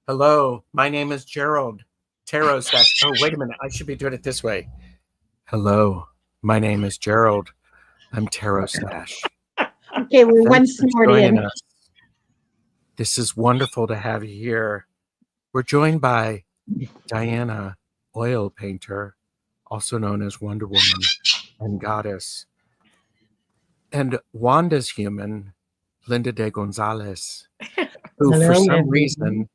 Hello, my name is Gerald. Tarot Stash. Oh, wait a minute. I should be doing it this way. Hello, my name is Gerald. I'm Tarot Stash. Okay, we're one Thanks for snort joining in. us. This is wonderful to have you here. We're joined by Diana, oil painter, also known as Wonder Woman and Goddess, and Wanda's human, Linda de Gonzalez, who for Hello, some Linda. reason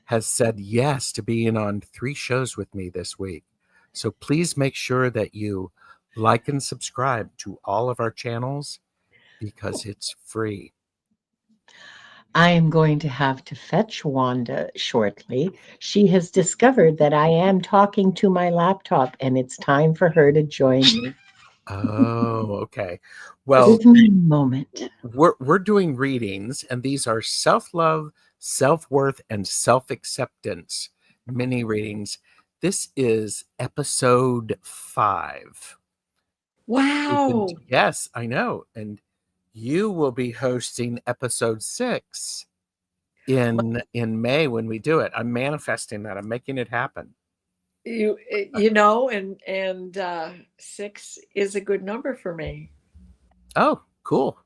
has said yes to being on 3 shows with me this week. So please make sure that you like and subscribe to all of our channels because it's free. I am going to have to fetch Wanda shortly. She has discovered that I am talking to my laptop and it's time for her to join me. Oh, okay. Well, Give me a moment. we're doing readings, and these are self-love, self-worth, and self-acceptance mini readings. This is episode 5. Wow. Yes, I know. And you will be hosting episode 6 in May when we do it. I'm manifesting that. I'm making it happen. You know, and 6 is a good number for me. Oh, cool.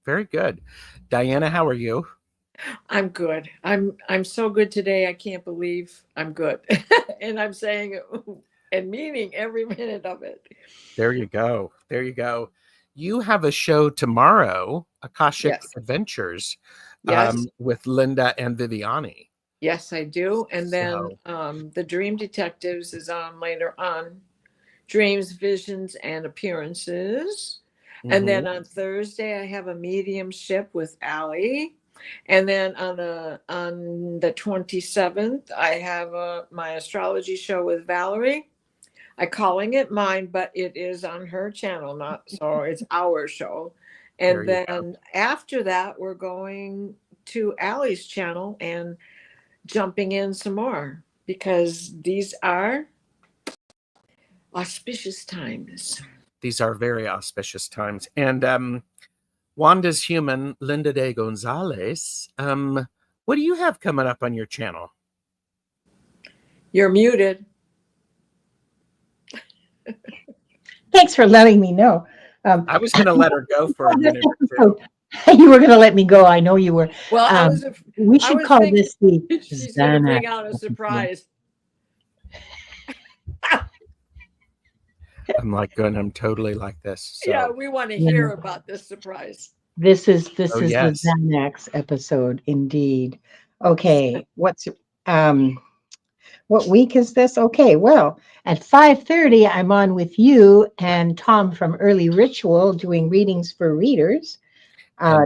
Very good. Diana, how are you? I'm good. I'm so good today. I can't believe I'm good. And I'm saying it and meaning every minute of it. There you go. There you go. You have a show tomorrow, Akashic Yes. Adventures, Yes. with Linda and Viviani. Yes, I do. And then So- the Dream Detectives is on later on. Dreams, Visions, and Appearances. And then on Thursday, I have a mediumship with Allie. And then on the 27th, I have my astrology show with Valerie. I'm calling it mine, but it is on her channel, not so it's our show. There And you then after that, we're going to Allie's channel and jumping in some more because these are auspicious times. These are very auspicious times. And Wanda's human, Linda de Gonzalez, what do you have coming up on your channel? You're muted. Thanks for letting me know. I was going to let her go for a minute or two. You were going to let me go. I know you were. Well, We should call this the she's going to bring Xanax out a surprise. I'm like going, I'm totally like this. So. Yeah, we want to hear about this surprise. This is yes. the Xanax episode, indeed. Okay, what week is this? Okay, well, at 5:30, I'm on with you and Tom from Early Ritual doing readings for readers.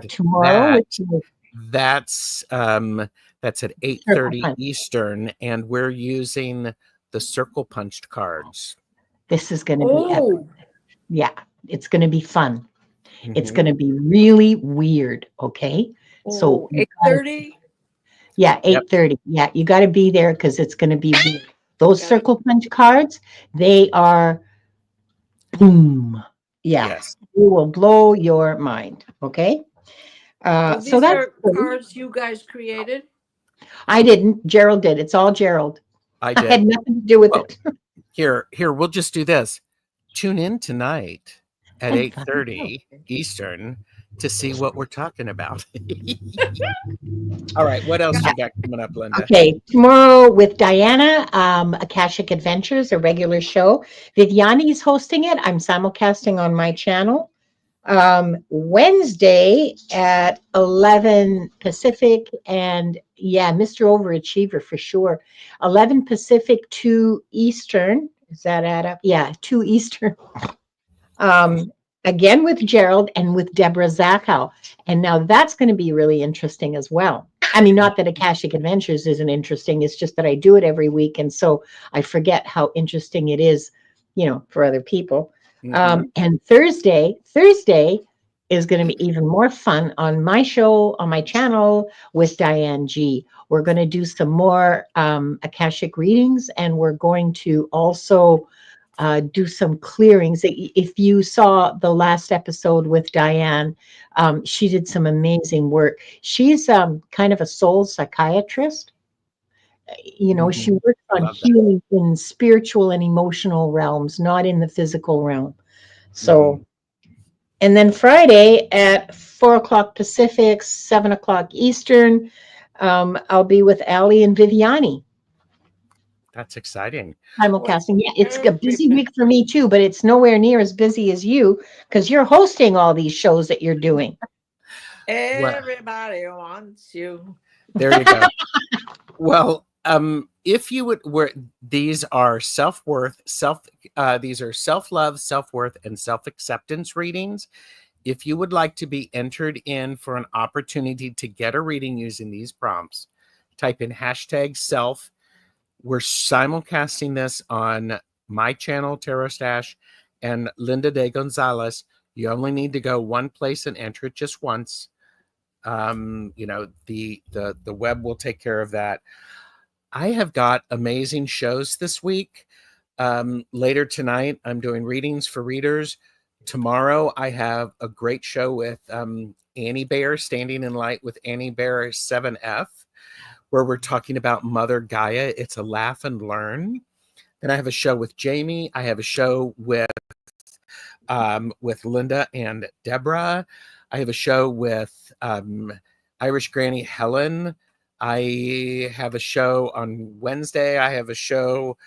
Tomorrow, that's at 8:30 Eastern, and we're using the circle punched cards. This is going to be epic. Yeah, it's going to be fun. It's going to be really weird. Okay, so 8:30. Yeah, 8:30. Yeah, you got to be there because it's going to be weird. Those circle punch cards, they are boom. Yeah, yes. It will blow your mind. Okay. So these are cards you guys created? I didn't. Gerald did. It's all Gerald. I did. I had nothing to do with it. Here, we'll just do this. Tune in tonight at 8:30 Eastern to see what we're talking about. All right, what else you got coming up, Linda? Okay, tomorrow with Diana, Akashic Adventures, a regular show. Viviani's hosting it. I'm simulcasting on my channel. Wednesday at 11 Pacific, and Mr. Overachiever for sure. 11 Pacific, 2 Eastern. Does that add up? Yeah, 2 Eastern. Again with Gerald and with Deborah Zachow. And now that's going to be really interesting as well. I mean, not that Akashic Adventures isn't interesting. It's just that I do it every week. And so I forget how interesting it is, for other people. And Thursday is going to be even more fun on my show, on my channel with Diane G. We're going to do some more Akashic readings, and we're going to also do some clearings. If you saw the last episode with Diane, she did some amazing work. She's kind of a soul psychiatrist. She works on Love that. healing in spiritual and emotional realms, not in the physical realm. So, Mhm. and then Friday at 4 o'clock Pacific, 7 o'clock Eastern, I'll be with Ali and Viviani. That's exciting. Simulcasting. Yeah, it's a busy Everybody, week for me too, but it's nowhere near as busy as you because you're hosting all these shows that you're doing. Well, everybody wants you. there you go. Well, if you would, these are these are self-love, self-worth, and self-acceptance readings. If you would like to be entered in for an opportunity to get a reading using these prompts, type in #self. We're simulcasting this on my channel, Tarot Stash, and Linda de Gonzalez. You only need to go one place and enter it just once. The web will take care of that. I have got amazing shows this week. Later tonight, I'm doing readings for readers. Tomorrow, I have a great show with Annie Bear, Standing in Light with Annie Bear 7F, where we're talking about Mother Gaia. It's a laugh and learn. Then I have a show with Jamie. I have a show with Linda and Deborah. I have a show with Irish Granny Helen. I have a show on Wednesday. I have a show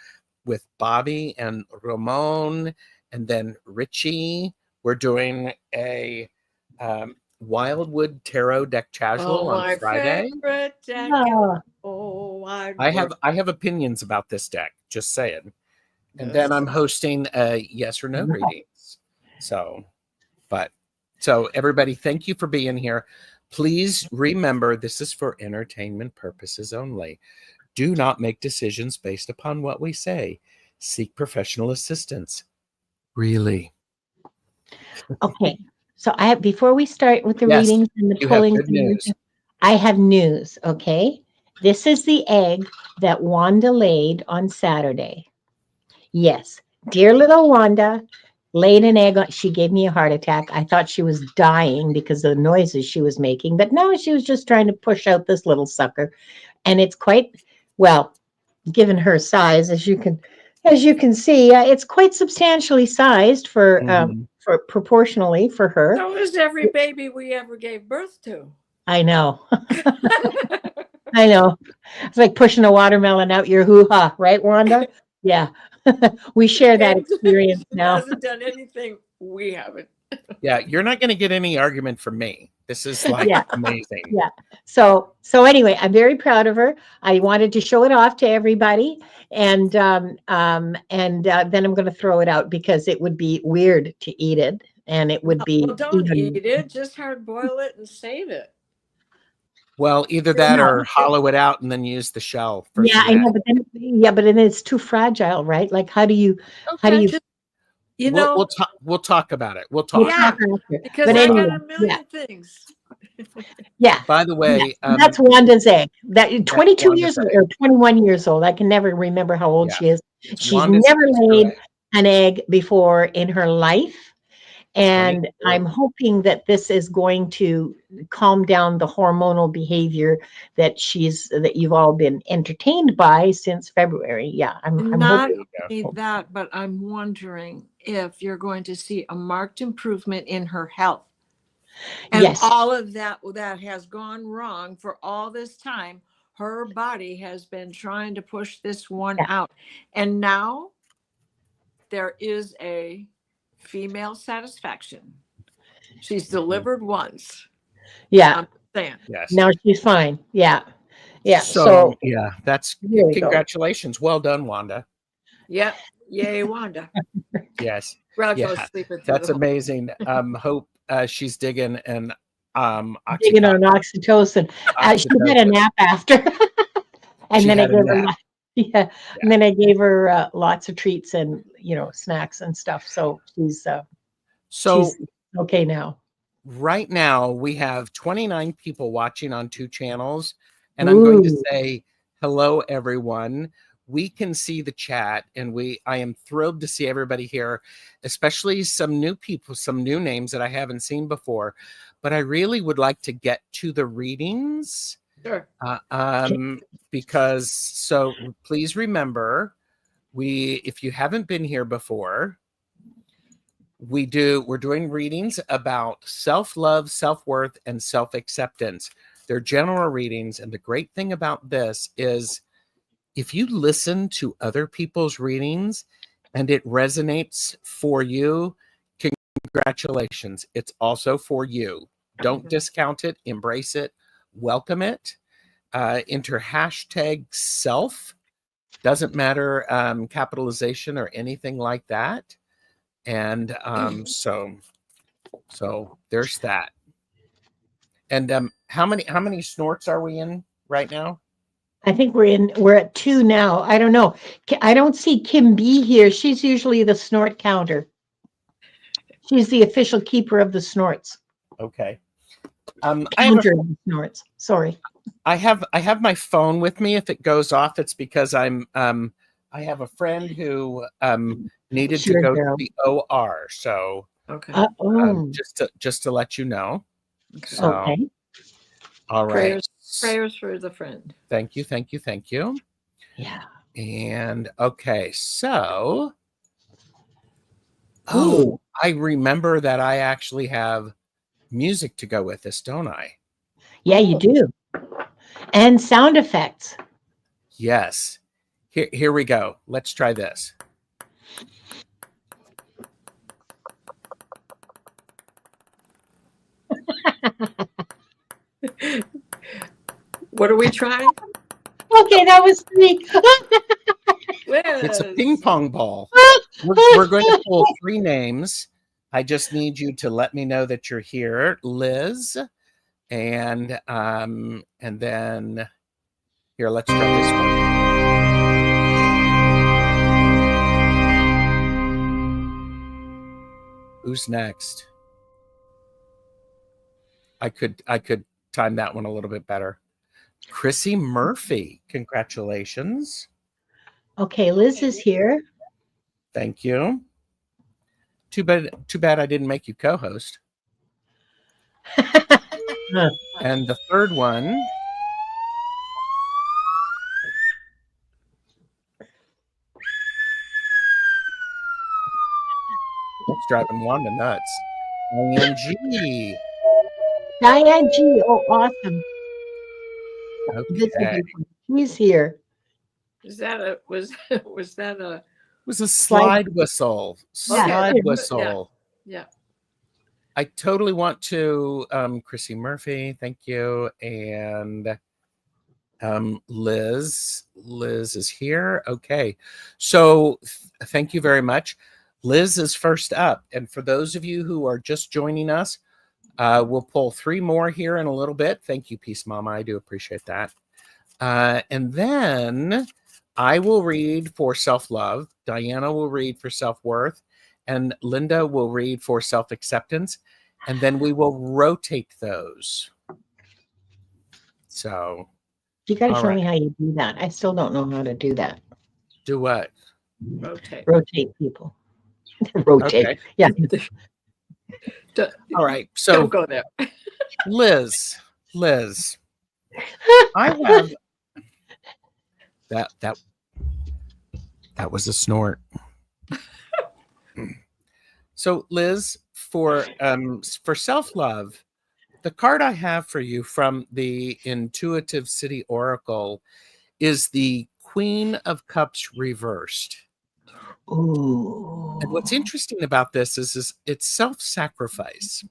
with Bobby and Ramon, and then Richie. We're doing a Wildwood Tarot deck casual on my Friday. favorite deck. Oh, Oh, I have opinions about this deck, just saying. And then I'm hosting yes or no readings. So everybody, thank you for being here. Please remember, this is for entertainment purposes only. Do not make decisions based upon what we say. Seek professional assistance. Really. okay. So before we start with the Yes, readings and the you have pullings, good news. I have news. Okay. This is the egg that Wanda laid on Saturday. Yes. Dear little Wanda laid an egg. She gave me a heart attack. I thought she was dying because of the noises she was making, but no, she was just trying to push out this little sucker. And it's quite, well, given her size, as you can see, it's quite substantially sized for proportionally for her. So is every baby we ever gave birth to. I know. I know. It's like pushing a watermelon out your hoo-ha, right, Wanda? Yeah. We share that experience now. Hasn't done anything. We haven't. Yeah, you're not going to get any argument from me. This is like amazing. Yeah. So anyway, I'm very proud of her. I wanted to show it off to everybody, and then I'm going to throw it out because it would be weird to eat it, and it would be Well, don't eat it. Just hard boil it and save it. Well, either that or hollow it out and then use the shell. For I know, but then it's too fragile, right? Like, how do you? We'll talk about it. We'll talk. Yeah, because I got a million things. Yeah. By the way, that's Wanda's egg. That 22 years old or 21 years old. I can never remember how old she is. She's never laid an egg before in her life. And I'm hoping that this is going to calm down the hormonal behavior that you've all been entertained by since February. Yeah, I'm not hoping that, but I'm wondering if you're going to see a marked improvement in her health. And all of that has gone wrong for all this time. Her body has been trying to push this one out. And now there is a female satisfaction. She's delivered once. Yeah. I'm saying. Yes. Now she's fine. Yeah. Yeah. So that's congratulations. Well done, Wanda. Yep. Yay, Wanda. Yes. That's amazing. Hope she's digging and digging on oxytocin. She had a nap after. And then I gave her and then I gave her lots of treats and snacks and stuff. So she's okay now. Right now we have 29 people watching on 2 channels, and I'm going to say hello, everyone. we can see the chat, and I am thrilled to see everybody here, especially some new people, some new names that I haven't seen before. But I really would like to get to the readings. Sure. Because so please remember, if you haven't been here before, we're doing readings about self-love, self-worth, and self-acceptance. They're general readings, and the great thing about this is if you listen to other people's readings and it resonates for you, congratulations. It's also for you. Don't discount it, embrace it, welcome it. Enter hashtag self. Doesn't matter capitalization or anything like that. And so there's that. And how many snorts are we in right now? I think we're at 2 now. I don't know. I don't see Kim B here. She's usually the snort counter. She's the official keeper of the snorts. Okay. Counter of the snorts. Sorry. I have my phone with me. If it goes off, it's because I have a friend who needed to go to the OR. So okay. Just to let you know. So, okay. All right. Prayers for the friend. Thank you. Yeah. And okay, so I remember that I actually have music to go with this, don't I? Yeah, you do. And sound effects. Yes. Here we go. Let's try this. What are we trying? Okay, that was me. It's a ping pong ball. We're going to pull 3 names. I just need you to let me know that you're here, Liz, and then here. Let's try this one. Who's next? I could time that one a little bit better. Chrissy Murphy, congratulations. Okay, Liz is here. Thank you. Too bad I didn't make you co-host. And the third one, it's driving Wanda nuts. Diane G. Diane G. Oh, awesome. Okay. He's here. Was that a It was a slide whistle. Slide whistle. Yeah. I totally want to Chrissy Murphy, thank you. And Liz is here. Okay. So thank you very much. Liz is first up. And for those of you who are just joining us, we'll pull 3 more here in a little bit. Thank you, Peace Mama. I do appreciate that. And then I will read for self-love. Diana will read for self-worth. And Linda will read for self-acceptance. And then we will rotate those. So you got to show me how you do that. I still don't know how to do that. Do what? Rotate people. Rotate. Okay. Yeah. All right. So don't go there. Liz. I have that was a snort. So Liz, for self-love, the card I have for you from the Intuitive City Oracle is the Queen of Cups reversed. Ooh. And what's interesting about this is it's self-sacrifice.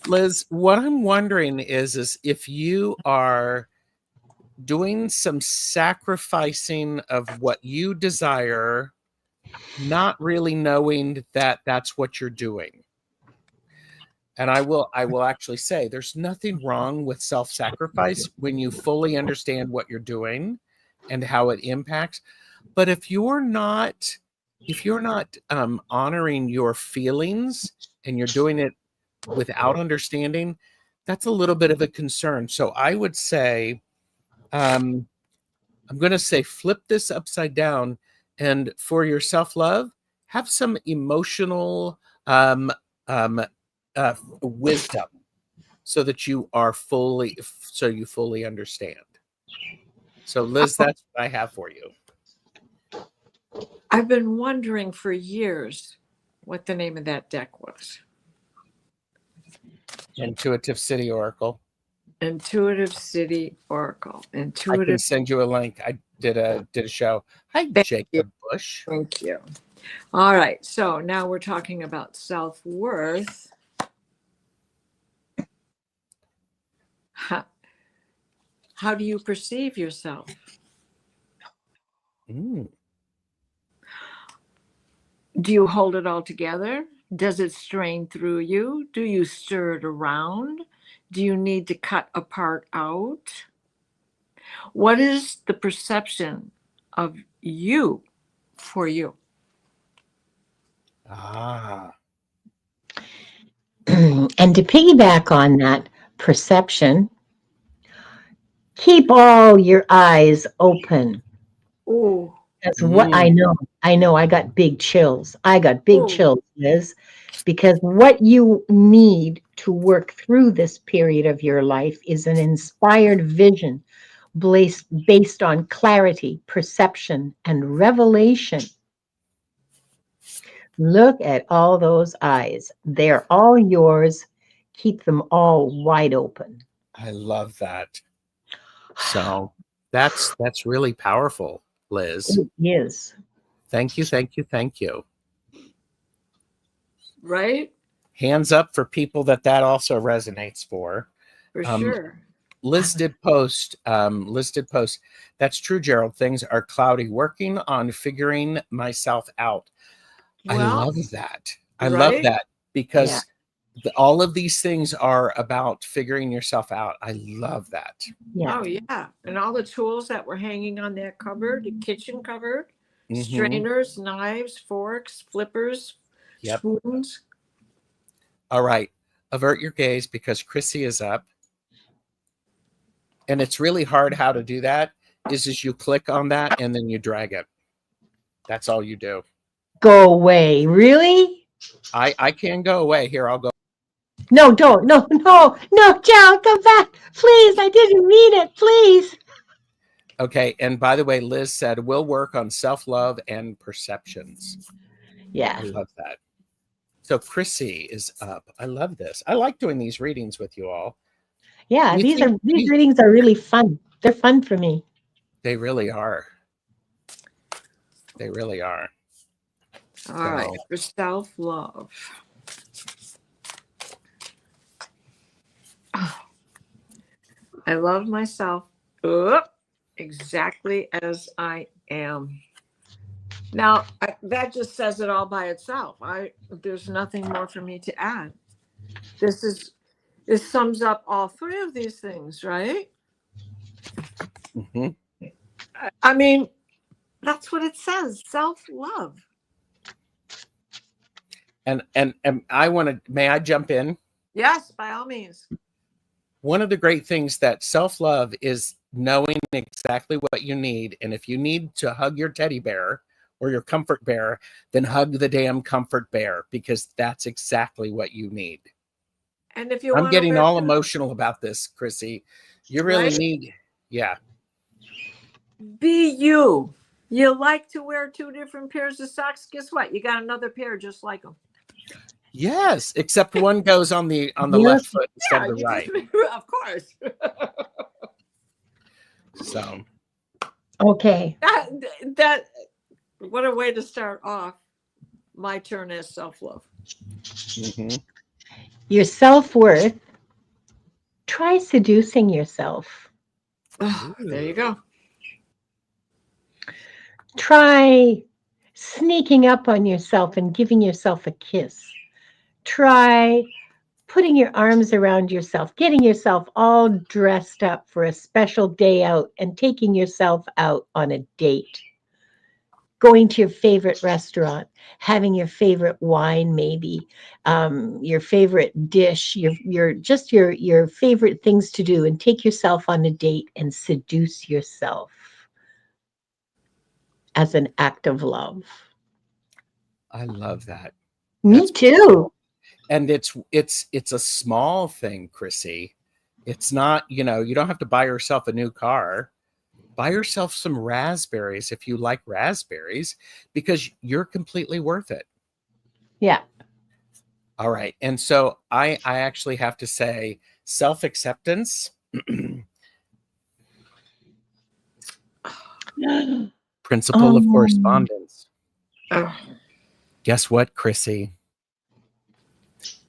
Liz, what I'm wondering is if you are doing some sacrificing of what you desire, not really knowing that that's what you're doing. And I will actually say there's nothing wrong with self-sacrifice when you fully understand what you're doing and how it impacts. But if you're not honoring your feelings and you're doing it without understanding, that's a little bit of a concern. So I would say I'm going to say flip this upside down, and for your self-love, have some emotional wisdom so that you fully understand. So Liz, that's what I have for you. I've been wondering for years what the name of that deck was. Intuitive City Oracle. Intuitive City Oracle. I can Intuitive. send you a link. I did a show. Hi, Thank Jacob you. Bush. Thank you. All right. So now we're talking about self-worth. How do you perceive yourself? Mm. Do you hold it all together? Does it strain through you? Do you stir it around? Do you need to cut a part out? What is the perception of you for you? Ah. And to piggyback on that perception, keep all your eyes open. Oh, That's what I Mm. know. I know I got big chills. I got big oh, chills, Liz, because what you need to work through this period of your life is an inspired vision based on clarity, perception, and revelation. Look at all those eyes. They're all yours. Keep them all wide open. I love that. So that's really powerful, Liz. It is. Thank you, thank you, thank you. right? Hands up for people that also resonates for. For sure. Liz did post. That's true, Gerald. Things are cloudy. Working on figuring myself out. I Well, love that. I love right? that because all of these things are about figuring yourself out. I love that. Yeah. Oh, yeah. And all the tools that were hanging on that cupboard, the kitchen cupboard, Mhm. strainers, knives, forks, flippers, Yep. spoons. All right. Avert your gaze because Chrissy is up. And it's really hard how to do that is you click on that and then you drag it. That's all you do. Go away. Really? I can go away. Here, I'll go. No, don't. No, no, no, Gerald, come back. Please. I didn't mean it. Please. Okay. And by the way, Liz said we'll work on self-love and perceptions. Yeah. I love that. So Chrissy is up. I love this. I like doing these readings with you all. Yeah. These readings are really fun. They're fun for me. They really are. They really are. All right. For self-love. I love myself exactly as I am. Now, that just says it all by itself. There's nothing more for me to add. This sums up all three of these things, right? Mm-hmm. I mean, that's what it says, self-love. And may I jump in? Yes, by all means. One of the great things that self-love is knowing exactly what you need. And if you need to hug your teddy bear or your comfort bear, then hug the damn comfort bear because that's exactly what you need. And if you I'm getting all emotional about this, Chrissy. You really need, yeah. Be you. You like to wear two different pairs of socks. Guess what? You got another pair just like them. Yes, except one goes on the left foot instead of the right. Of course. So. Okay. That. What a way to start off my turn as self-love. Mm-hmm. Your self-worth. Try seducing yourself. Oh, there you go. Try sneaking up on yourself and giving yourself a kiss. Try putting your arms around yourself, getting yourself all dressed up for a special day out and taking yourself out on a date. Going to your favorite restaurant, having your favorite wine, maybe your favorite dish, your favorite things to do, and take yourself on a date and seduce yourself. as an act of love. I love that. Me That's too. and it's a small thing, Chrissy. It's not, you don't have to buy yourself a new car. Buy yourself some raspberries if you like raspberries, because you're completely worth it. Yeah. All right. And so I actually have to say self-acceptance, principle of Um, correspondence. Oh, Guess what, Chrissy?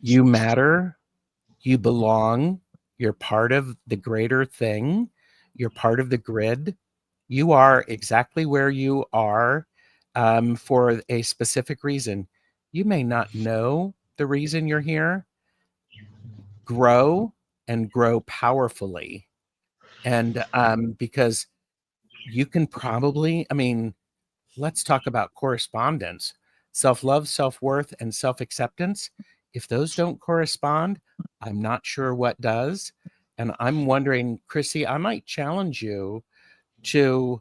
You matter. You belong. You're part of the greater thing. You're part of the grid. You are exactly where you are for a specific reason. You may not know the reason you're here. Grow and grow powerfully. And because you can probably, let's talk about correspondence, self-love, self-worth, and self-acceptance. If those don't correspond, I'm not sure what does. And I'm wondering, Chrissy, I might challenge you to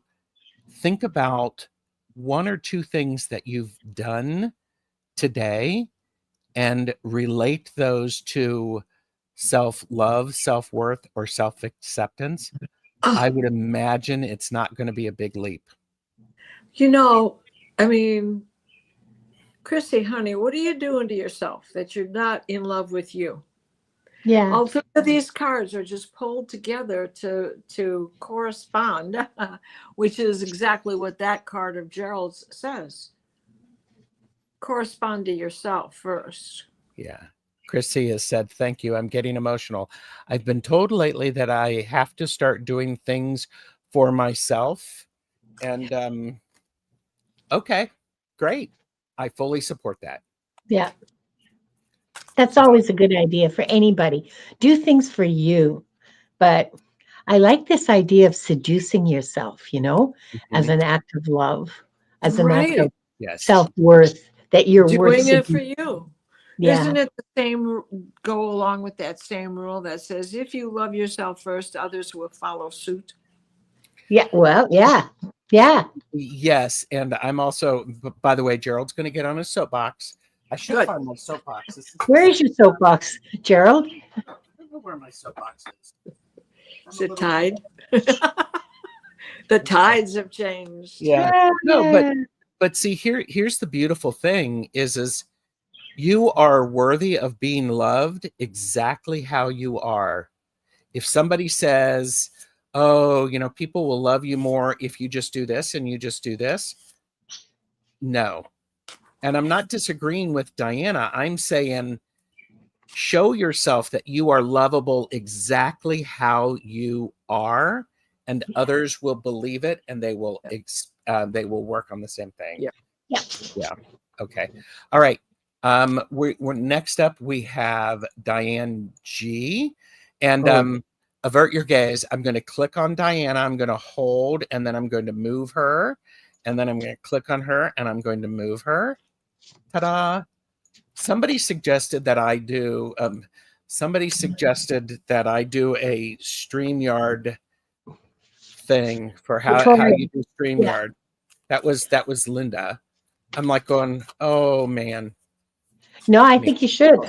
think about one or two things that you've done today and relate those to self-love, self-worth, or self-acceptance. I would imagine it's not going to be a big leap. you know, I mean, Chrissy, honey, what are you doing to yourself that you're not in love with you? yeah. All three of these cards are just pulled together to correspond, which is exactly what that card of Gerald's says. Correspond to yourself first. Yeah. Chrissy has said, thank you. I'm getting emotional. I've been told lately that I have to start doing things for myself. And okay, great. I fully support that. Yeah. That's always a good idea for anybody. Do things for you. But I like this idea of seducing yourself, as Mhm. an act of love, as an act Right. of Yes. self-worth, that you're worth Doing it for seducing. you. Yeah. Isn't it the same, go along with that same rule that says if you love yourself first, others will follow suit? Yeah. Well, yeah. Yeah. Yes. And I'm also, by the way, Gerald's going to get on his soapbox. I should Good. find my soapbox. Where is your soapbox, Gerald? I don't know where my soapbox is. Is it tide? The tides have changed. Yeah. No, Yeah. but see, here's the beautiful thing is you are worthy of being loved exactly how you are. If somebody says, oh, people will love you more if you just do this and you just do this, no. And I'm not disagreeing with Diana. I'm saying show yourself that you are lovable exactly how you are, and others will believe it, and they will work on the same thing. Yeah. Yeah. Yeah. Okay. All right. We're next up. We have Diane G. And avert your gaze. I'm going to click on Diana. I'm going to hold, and then I'm going to move her, and then I'm going to click on her, and I'm going to move her. Ta-da! Somebody suggested that I do. Somebody suggested that I do a StreamYard thing for how you do Yeah. StreamYard. That was Linda. I'm like going, oh man. No, I think you should.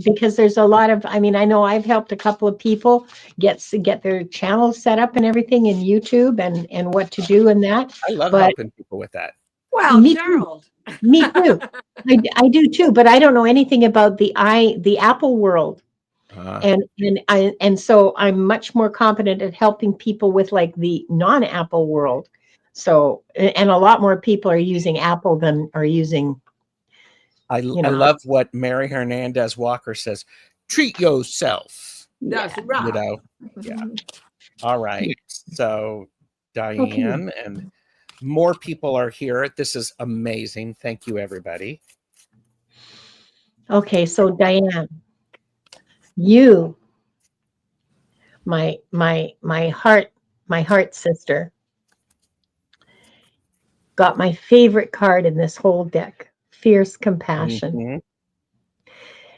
Because there's a lot of, I know I've helped a couple of people get their channels set up and everything in YouTube and what to do and that. I love But helping people with that. Well, me too. Gerald. Me too. I do too, but I don't know anything about the Apple world. Uh, And so I'm much more competent at helping people with like the non-Apple world. So, and a lot more people are using Apple than are using, I love what Mary Hernandez Walker says. Treat yourself. That's yeah. right. Yeah. All right. So Okay. Diane and more people are here. This is amazing. Thank you, everybody. Okay, so Diane, you, my heart sister, got my favorite card in this whole deck, Fierce Compassion. Mhm.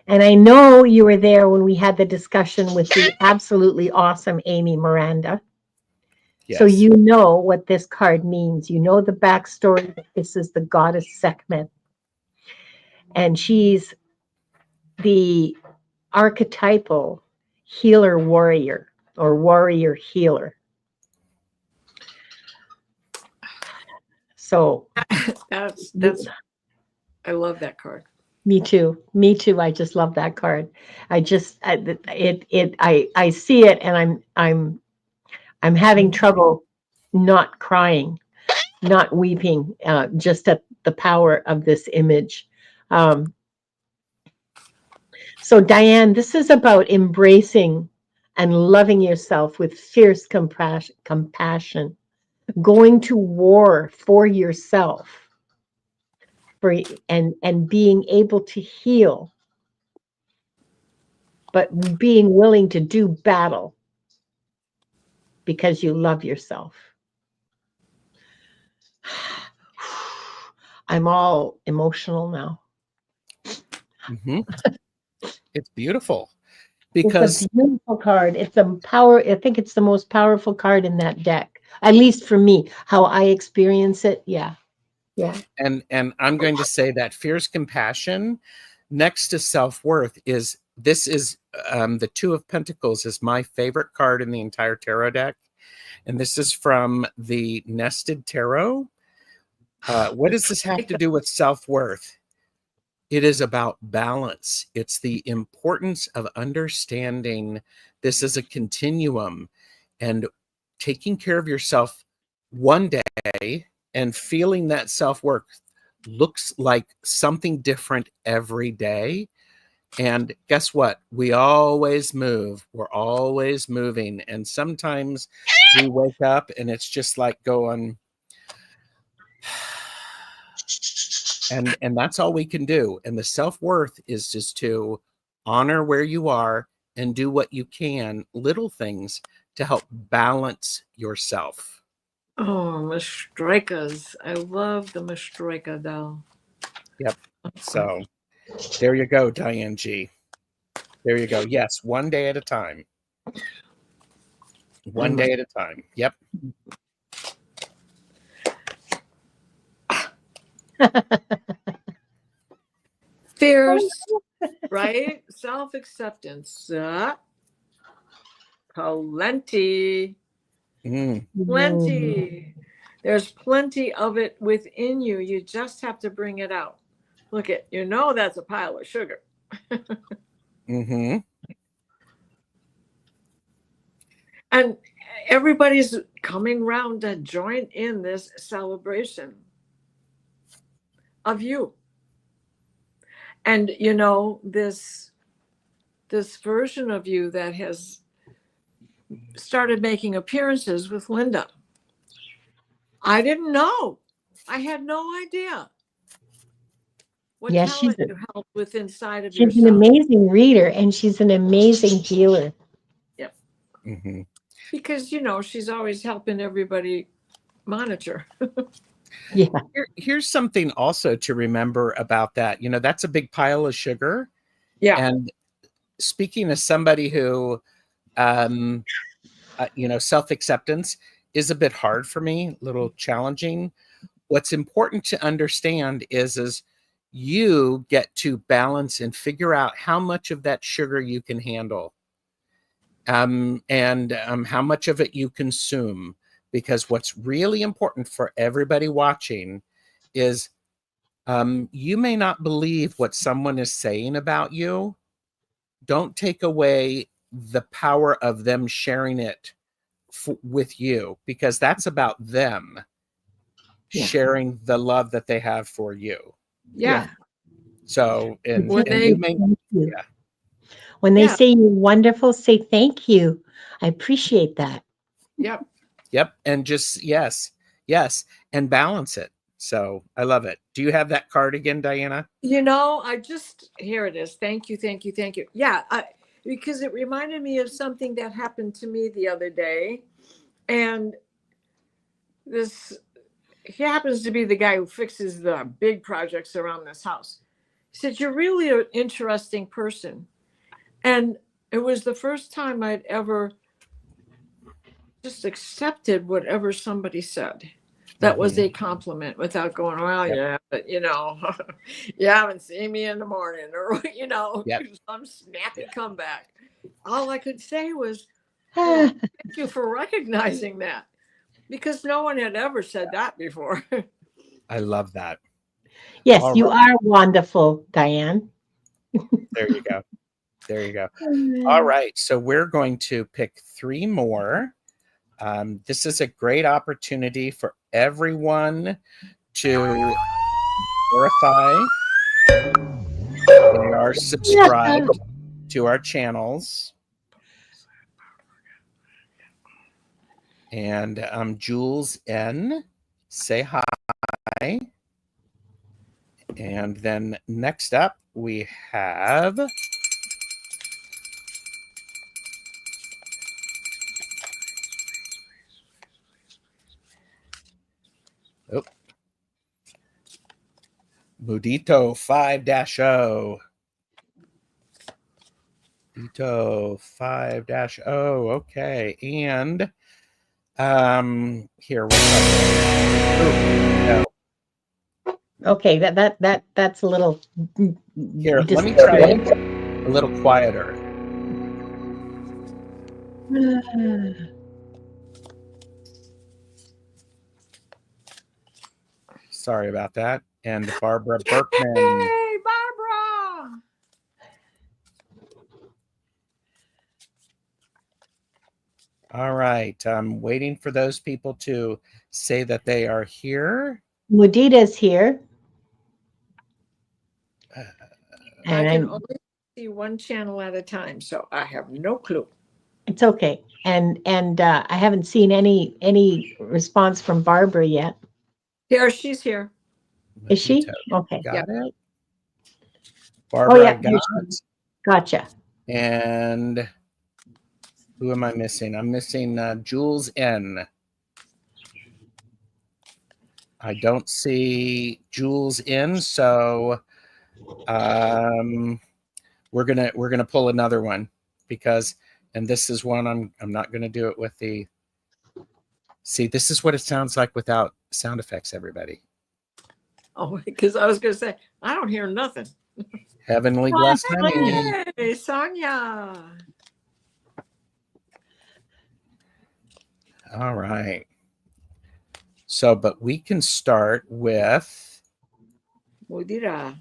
And I know you were there when we had the discussion with the absolutely awesome Amy Miranda. So Yes. you know what this card means. You know the backstory that this is the goddess Sekhmet. And she's the archetypal healer warrior or warrior healer. So That's I love that card. me too. Me too. I just love that card. I see it and I'm having trouble not crying, not weeping, just at the power of this image. Um, so Diane, this is about embracing and loving yourself with fierce compassion, going to war for yourself, for and being able to heal, but being willing to do battle because you love yourself. I'm all emotional now. Hmm. It's beautiful It's because a beautiful card. It's a power. I think it's the most powerful card in that deck, at least for me, how I experience it. Yeah. Yeah. and I'm going to say that fierce compassion next to self-worth is the Two of Pentacles is my favorite card in the entire tarot deck. And this is from the Nested Tarot. What does this have to do with self-worth? It is about balance. It's the importance of understanding this is a continuum and taking care of yourself one day and feeling that self-worth looks like something different every day. And guess what? We always move. We're always moving. And sometimes we wake up and it's just like going, and that's all we can do. And the self-worth is just to honor where you are and do what you can, little things to help balance yourself. Oh, Mastraikas. I love the Mastraika doll. Yep. So there you go, Diane G. There you go. Yes, one day at a time. One day at a time. Yep. Fierce, right? Self-acceptance. Plenty. Mm. Plenty. There's plenty of it within you. You just have to bring it out. Look at, that's a pile of sugar. Mm-hmm. And everybody's coming round to join in this celebration of you. And this version of you that has started making appearances with Linda. I didn't know. I had no idea what Yeah, talent you held with inside of she's an yourself. amazing reader and she's an amazing healer. Yep. Mm-hmm. Because she's always helping everybody monitor. Yeah. Here's something also to remember about that. That's a big pile of sugar. Yeah. And speaking as somebody who, self-acceptance is a bit hard for me, a little challenging. What's important to understand is you get to balance and figure out how much of that sugar you can handle, and how much of it you consume. Because what's really important for everybody watching is you may not believe what someone is saying about you. Don't take away the power of them sharing it with you, because that's about them sharing the love that they have for you. Yeah. So, and When you may, yeah. When they say you're wonderful, say thank you. I appreciate that. Yep. Yep. And just, yes, and balance it. So I love it. Do you have that card again, Diana? Here it is. Thank you. Thank you. Thank you. Yeah. Because it reminded me of something that happened to me the other day. And he happens to be the guy who fixes the big projects around this house. He said, "You're really an interesting person." And it was the first time I'd ever just accepted whatever somebody said. That was a compliment without going, well, yeah, but you haven't seen me in the morning, or some snappy comeback. All I could say was, well, thank you for recognizing that, because no one had ever said that before. I love that. Yes, All you right. are wonderful, Diane. There you go. There you go. All right. So we're going to pick 3 more. This is a great opportunity for everyone to verify they are subscribed to our channels. And Jules N, say hi. And then next up, we have Mudito 5-0. Mudito 5-0. Okay. And here we go. Okay, that's a little. Here, let me try it a little quieter. Sorry about that. And Barbara Berkman. Hey, Barbara! All right. I'm waiting for those people to say that they are here. Mudita's here. I can only see one channel at a time, so I have no clue. It's okay. And I haven't seen any response from Barbara yet. Here, she's here. Is she? Okay. Got it. Barbara, Gotcha. And who am I missing? I'm missing Jules N. I don't see Jules in, so we're gonna pull another one because, and this is one I'm not gonna do it with the. See, this is what it sounds like without sound effects, everybody. Oh, because I was gonna say I don't hear nothing. Heavenly blessed. Hey, Sonia. All right. So, but we can start with Mudita.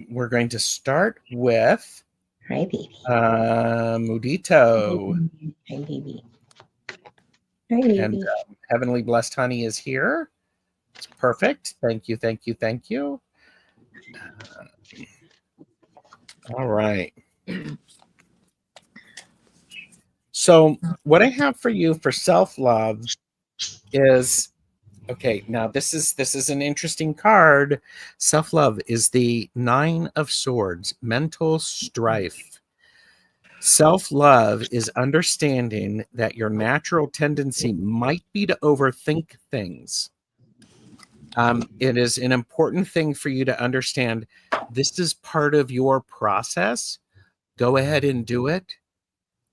We're going to start with Hi, baby. Mudito. Hi, baby. Hi, baby. And Heavenly Blessed Honey is here. It's perfect. Thank you, thank you, thank you. All right. So what I have for you for self-love is, okay, now this is an interesting card. Self-love is the 9 of Swords, mental strife. Self-love is understanding that your natural tendency might be to overthink things. It is an important thing for you to understand this is part of your process. Go ahead and do it.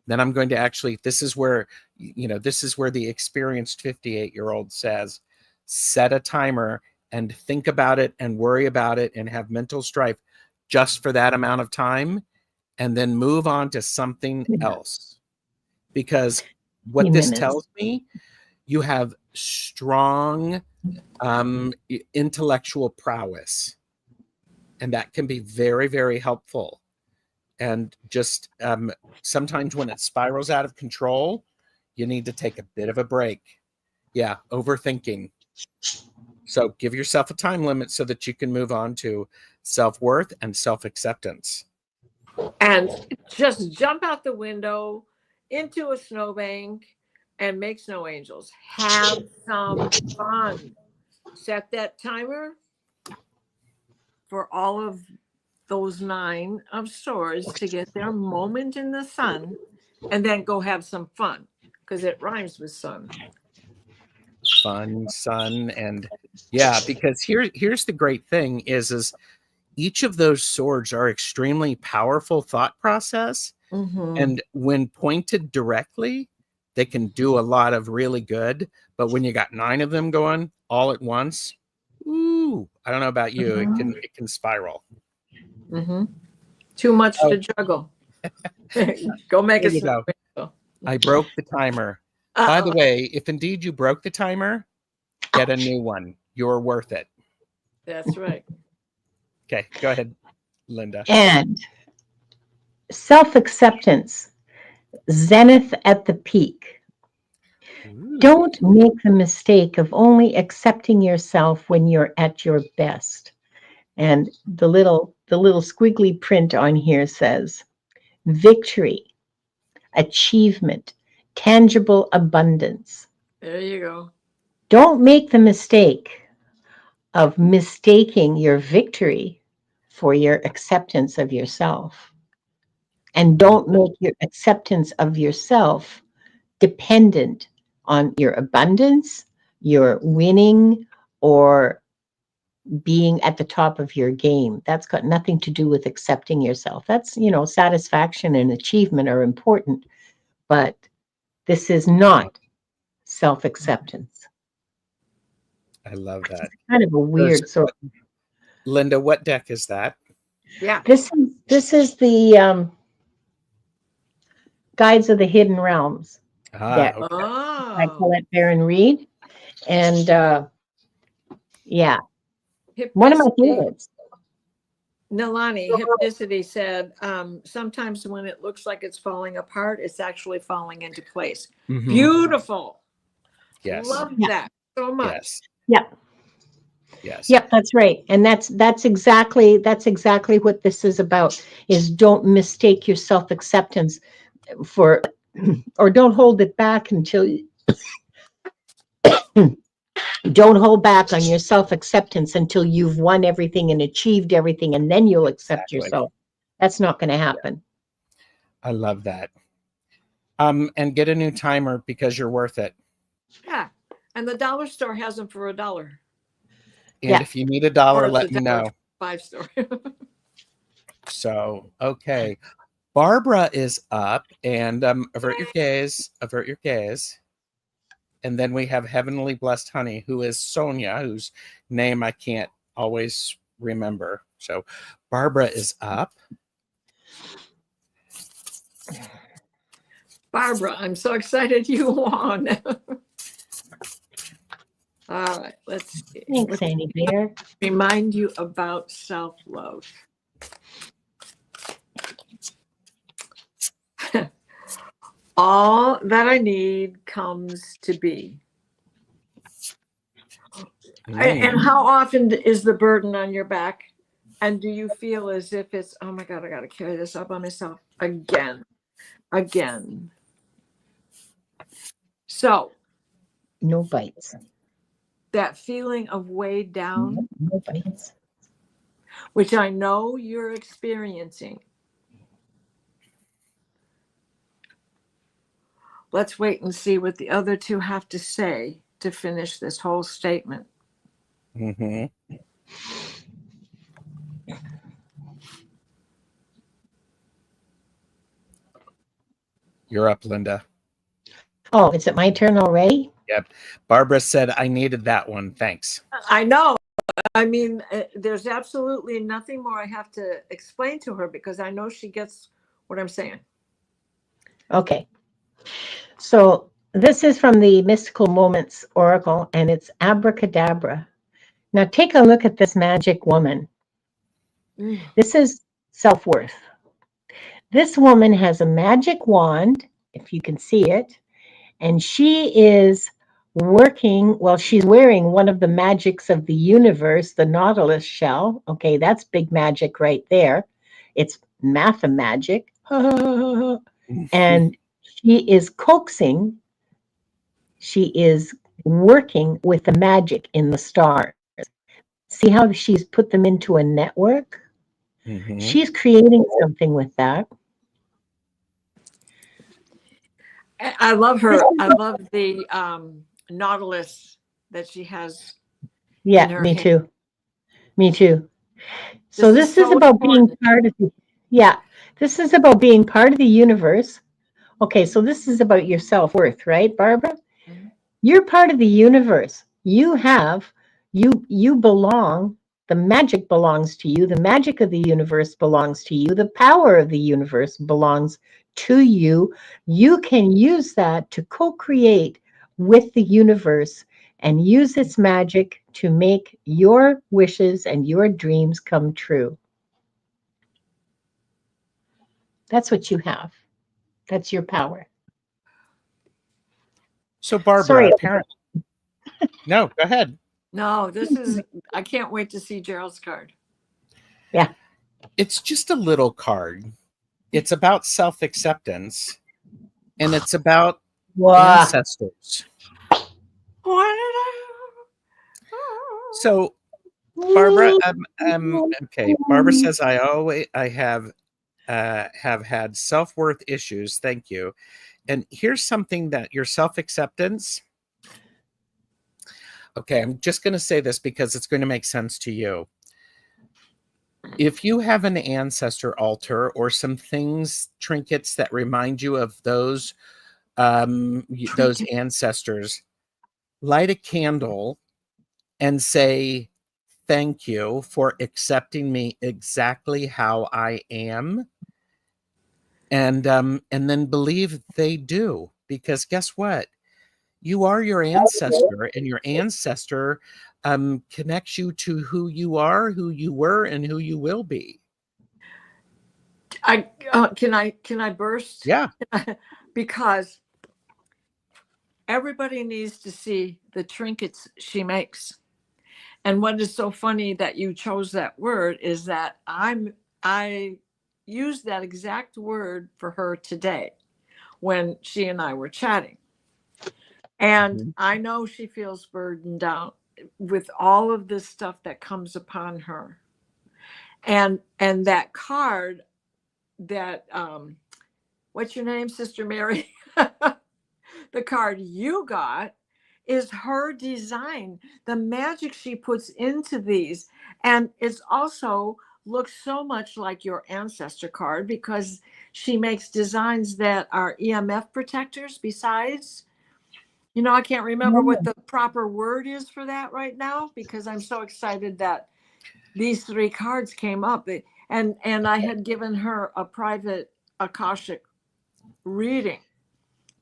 Then I'm going to actually, this is where the experienced 58-year-old says, set a timer and think about it and worry about it and have mental strife just for that amount of time, and then move on to something else. Because what this tells me, you have strong intellectual prowess, and that can be very, very helpful. And just sometimes when it spirals out of control, you need to take a bit of a break. Yeah, overthinking. So give yourself a time limit so that you can move on to self-worth and self-acceptance. And just jump out the window into a snowbank and make snow angels. Have some fun. Set that timer for all of those 9 of Swords to get their moment in the sun, and then go have some fun, because it rhymes with sun. Fun, sun, and yeah, because here's the great thing is each of those swords are extremely powerful thought process, Mhm. And when pointed directly, they can do a lot of really good. But when you got 9 of them going all at once, ooh, I don't know about you, it can spiral. Mhm. Too much Oh. to juggle. Go make There a you go. scenario. I broke the timer. By the Uh-oh. way, if indeed you broke the timer, get a new one. You're worth it. That's right. Okay, go ahead, Linda. And self-acceptance, zenith at the peak. Ooh. Don't make the mistake of only accepting yourself when you're at your best. And the little squiggly print on here says victory, achievement, tangible abundance. There you go. Don't make the mistake of mistaking your victory for your acceptance of yourself. And don't make your acceptance of yourself dependent on your abundance, your winning, or being at the top of your game. That's got nothing to do with accepting yourself. That's, satisfaction and achievement are important, but this is not self-acceptance. I love that. Kind of a weird sort. Linda, what deck is that? Yeah. This is the Guides of the Hidden Realms deck. Okay. I Oh. call it Baron Reed, and yeah, one of my Hypnicity. favorites. Nalani, hypnicity said, sometimes when it looks like it's falling apart, it's actually falling into place. Mhm. Beautiful. Yes. Love Yeah. that so much. Yes. Yep. Yes. Yep, that's right. And that's exactly what this is about, is don't mistake your self-acceptance for, or don't hold it back until don't hold back on your self-acceptance until you've won everything and achieved everything, and then you'll accept Exactly. yourself. That's not going to happen. I love that. And get a new timer because you're worth it. Yeah. And the dollar store has them for $1. And Yeah. if you need $1, Or it's let me know. $1.25 store. So, okay. Barbara is up, and avert your gaze. Avert your gaze. And then we have Heavenly Blessed Honey, who is Sonia, whose name I can't always remember. So Barbara is up. Barbara, I'm so excited you won. All right, let's see. Thanks, Annie Bear. Remind you about self-love. All that I need comes to be. And how often is the burden on your back? And do you feel as if it's, oh my God, I got to carry this up on myself again. So No bites. that feeling of weighed down, No bites. which I know you're experiencing. Let's wait and see what the other two have to say to finish this whole statement. Mm-hmm. You're up, Linda. Oh, is it my turn already? Yep. Barbara said, I needed that one. Thanks. I know. I mean, there's absolutely nothing more I have to explain to her because I know she gets what I'm saying. Okay. So this is from the Mystical Moments Oracle, and it's abracadabra. Now take a look at this magic woman. This is self-worth. This woman has a magic wand, if you can see it, and she is working, well, she's wearing one of the magics of the universe, the Nautilus shell. Okay, that's big magic right there. It's mathemagic. And she is coaxing, she is working with the magic in the stars. See how she's put them into a network? Mm-hmm. She's creating something with that. I love her. I love the Nautilus that she has. Yeah, me too. Me too. So this is so about being important. part of the, Yeah. This is about being part of the universe. Okay, so this is about your self-worth, right, Barbara? Mhm. You're part of the universe. You belong. The magic belongs to you. The magic of the universe belongs to you. The power of the universe belongs to you. You can use that to co-create with the universe and use its magic to make your wishes and your dreams come true. That's what you have. That's your power. So Barbara, Sorry. apparently, no, go ahead. No, I can't wait to see Gerald's card. Yeah. It's just a little card. It's about self-acceptance, and it's about Wow. ancestors. What did I? So Barbara, okay. Barbara says I have had self-worth issues. Thank you. And here's something that your self-acceptance. Okay, I'm just going to say this because it's going to make sense to you. If you have an ancestor altar or some things, trinkets that remind you of those ancestors, light a candle and say thank you for accepting me exactly how I am, and then believe they do, because guess what? You are your ancestor, and your ancestor connects you to who you are, who you were, and who you will be. Can I burst? Yeah. Because everybody needs to see the trinkets she makes. And what is so funny that you chose that word is that I used that exact word for her today when she and I were chatting. And Mhm. I know she feels burdened down with all of this stuff that comes upon her. And that card that what's your name, Sister Mary? The card you got is her design, the magic she puts into these. And it's also looks so much like your ancestor card because she makes designs that are EMF protectors besides. I can't remember what the proper word is for that right now because I'm so excited that these three cards came up. And I had given her a private Akashic reading.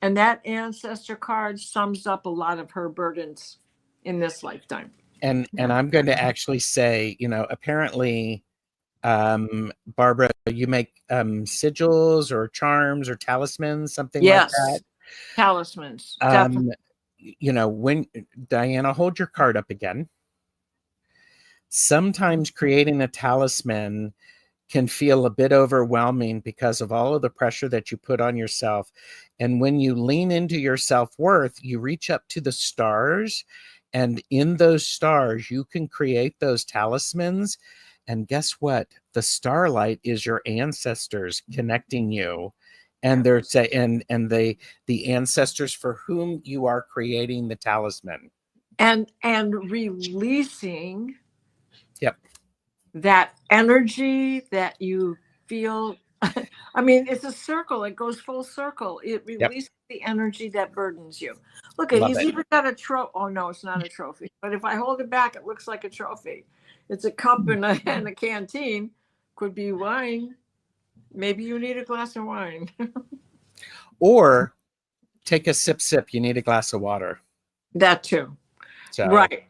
And that ancestor card sums up a lot of her burdens in this lifetime. And I'm going to actually say, apparently, Barbara, you make sigils or charms or talismans, something like that. Yes, talismans, definitely. Um, when Diana, hold your card up again. Sometimes creating a talisman can feel a bit overwhelming because of all of the pressure that you put on yourself. And when you lean into your self-worth, you reach up to the stars, and in those stars, you can create those talismans. And guess what? The starlight is your ancestors connecting you. And they're saying, and the ancestors for whom you are creating the talisman. And releasing Yep. that energy that you feel. I mean, it's a circle. It goes full circle. It Yep. releases the energy that burdens you. Look, Love he's it. even got a trophy. Oh no, it's not a trophy. But if I hold it back, it looks like a trophy. It's a cup and a canteen. Could be wine. Maybe you need a glass of wine. Or take a sip. You need a glass of water. That too. So, Right.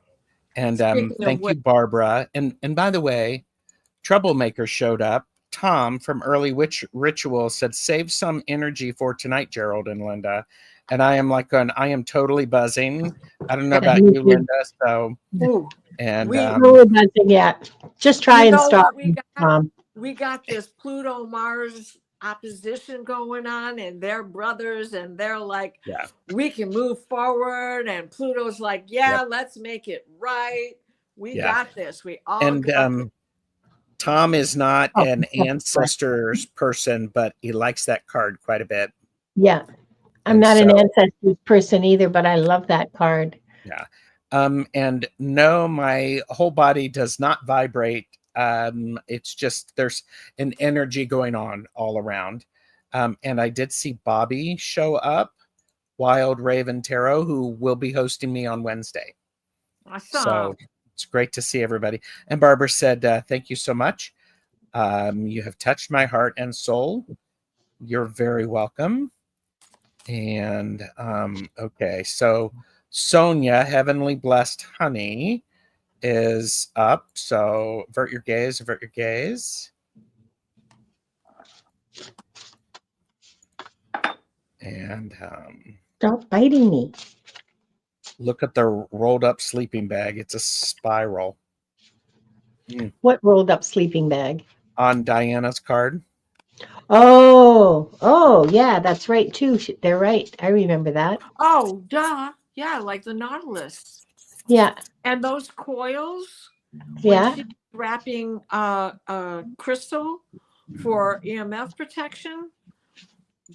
and Speaking of thank you, which, Barbara. And by the way, Troublemaker showed up. Tom from Early Witch Ritual said, "Save some energy for tonight, Gerald and Linda." And I am like, I am totally buzzing. I don't know about you, Linda. So, ooh, and we No, it doesn't yet. Just try you and know stop. what we got? Um, We got this Pluto Mars opposition going on, and they're brothers, and they're like, yeah, we can move forward. And Pluto's like, yep, yeah, let's make it right. We yeah. got this. We all And got this. Tom is not oh, an ancestors person, but he likes that card quite a bit. yeah. I'm And not an so, ancestors person either, but I love that card. yeah. And no, my whole body does not vibrate It's just there's an energy going on all around. And I did see Bobby show up, Wild Raven Tarot, who will be hosting me on Wednesday. Awesome. So it's great to see everybody. And Barbara said, thank you so much. You have touched my heart and soul. You're very welcome. And okay, so Sonia, Heavenly Blessed Honey, is up. So avert your gaze, avert your gaze. And Stop biting me. look at the rolled up sleeping bag. It's a spiral. What rolled up sleeping bag? On Diana's card. Oh, yeah, that's right too. They're right. I remember that. Oh, duh. Yeah, like the Nautilus. Yeah, And those coils, yeah. when she's wrapping crystal for EMF protection,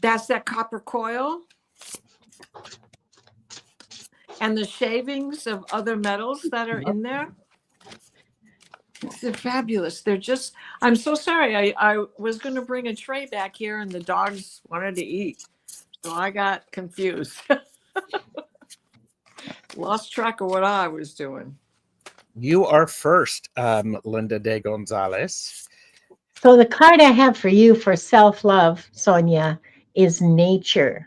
that's that copper coil. And the shavings of other metals that are in there. They're fabulous. They're just, I'm so sorry. I was going to bring a tray back here and the dogs wanted to eat. So I got confused. Lost track of what I was doing. You are first, Linda de Gonzalez. So the card I have for you for self-love, Sonia, is nature.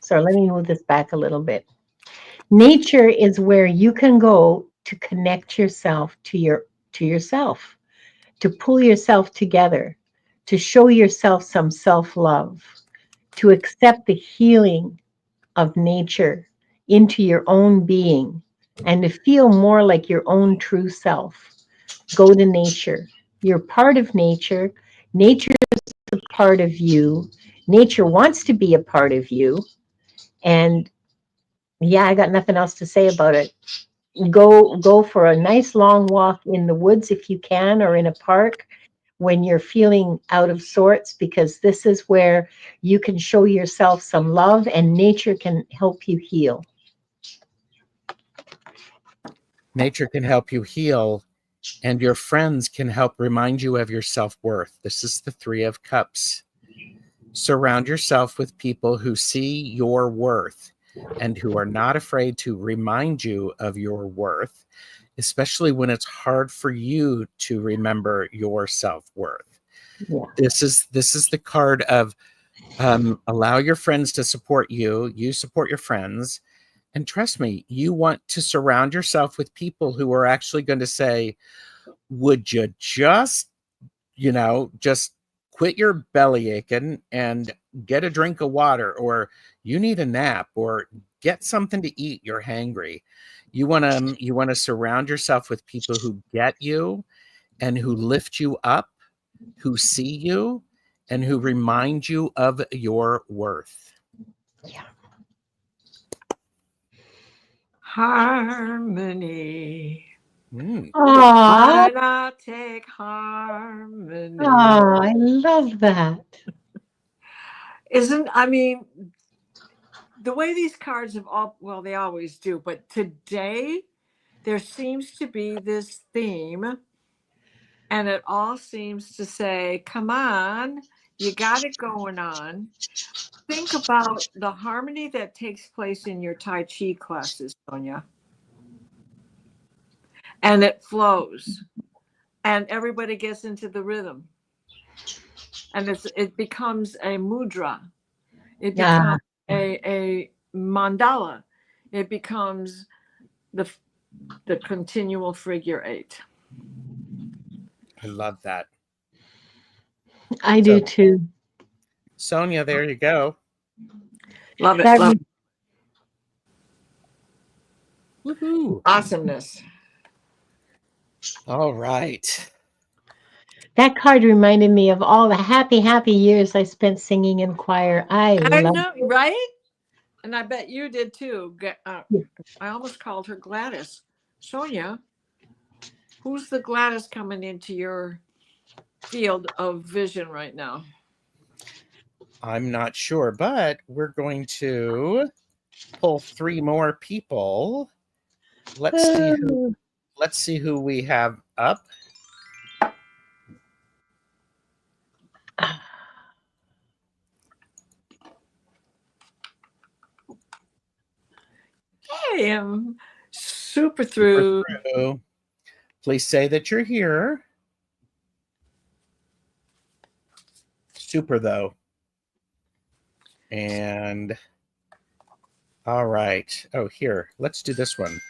So let me move this back a little bit. Nature is where you can go to connect yourself to yourself, to pull yourself together, to show yourself some self-love, to accept the healing of nature into your own being, and to feel more like your own true self. Go to nature. You're part of nature. Nature is a part of you. Nature wants to be a part of you. And yeah, I got nothing else to say about it. Go for a nice long walk in the woods if you can, or in a park when you're feeling out of sorts, because this is where you can show yourself some love and nature can help you heal. Nature can help you heal, and your friends can help remind you of your self-worth. This is the Three of Cups. Surround yourself with people who see your worth and who are not afraid to remind you of your worth, especially when it's hard for you to remember your self-worth. Yeah. This is the card of allow your friends to support you. You support your friends. And trust me, you want to surround yourself with people who are actually going to say, would you just quit your belly aching and get a drink of water, or you need a nap, or get something to eat, you're hangry. You want to surround yourself with people who get you and who lift you up, who see you, and who remind you of your worth. Yeah. Harmony. Aww. Why not take harmony? Oh, I love that. I mean, the way these cards have they always do, but today there seems to be this theme, and it all seems to say, come on, you got it going on. Think about the harmony that takes place in your Tai Chi classes, Sonia. And it flows. And everybody gets into the rhythm. And it becomes a mudra. It becomes a mandala. It becomes the continual figure eight. I love that. I do too. Sonia, there you go. Love it. Love it. Woohoo. Awesomeness. All right. That card reminded me of all the happy, happy years I spent singing in choir. I know, right? And I bet you did too. I almost called her Gladys. Sonia, who's the Gladys coming into your field of vision right now? I'm not sure, but we're going to pull three more people. Let's see who we have up. Hey, I'm super Super through. through. Please say that you're here. Super though. And all right. Oh, here. Let's do this one.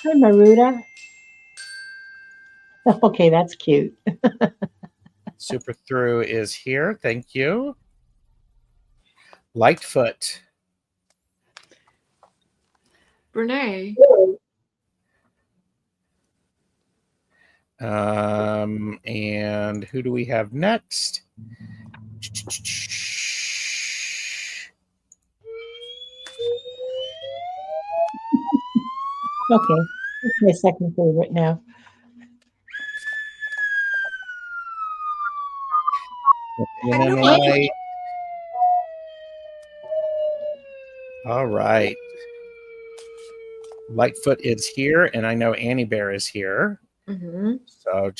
Hi, Maruda. Okay, that's cute. Super through is here. Thank you. Lightfoot. Renee. And who do we have next? Okay, that's my second favorite now. I And knew light. All right. Lightfoot is here, and I know Annie Bear is here. Mm-hmm. So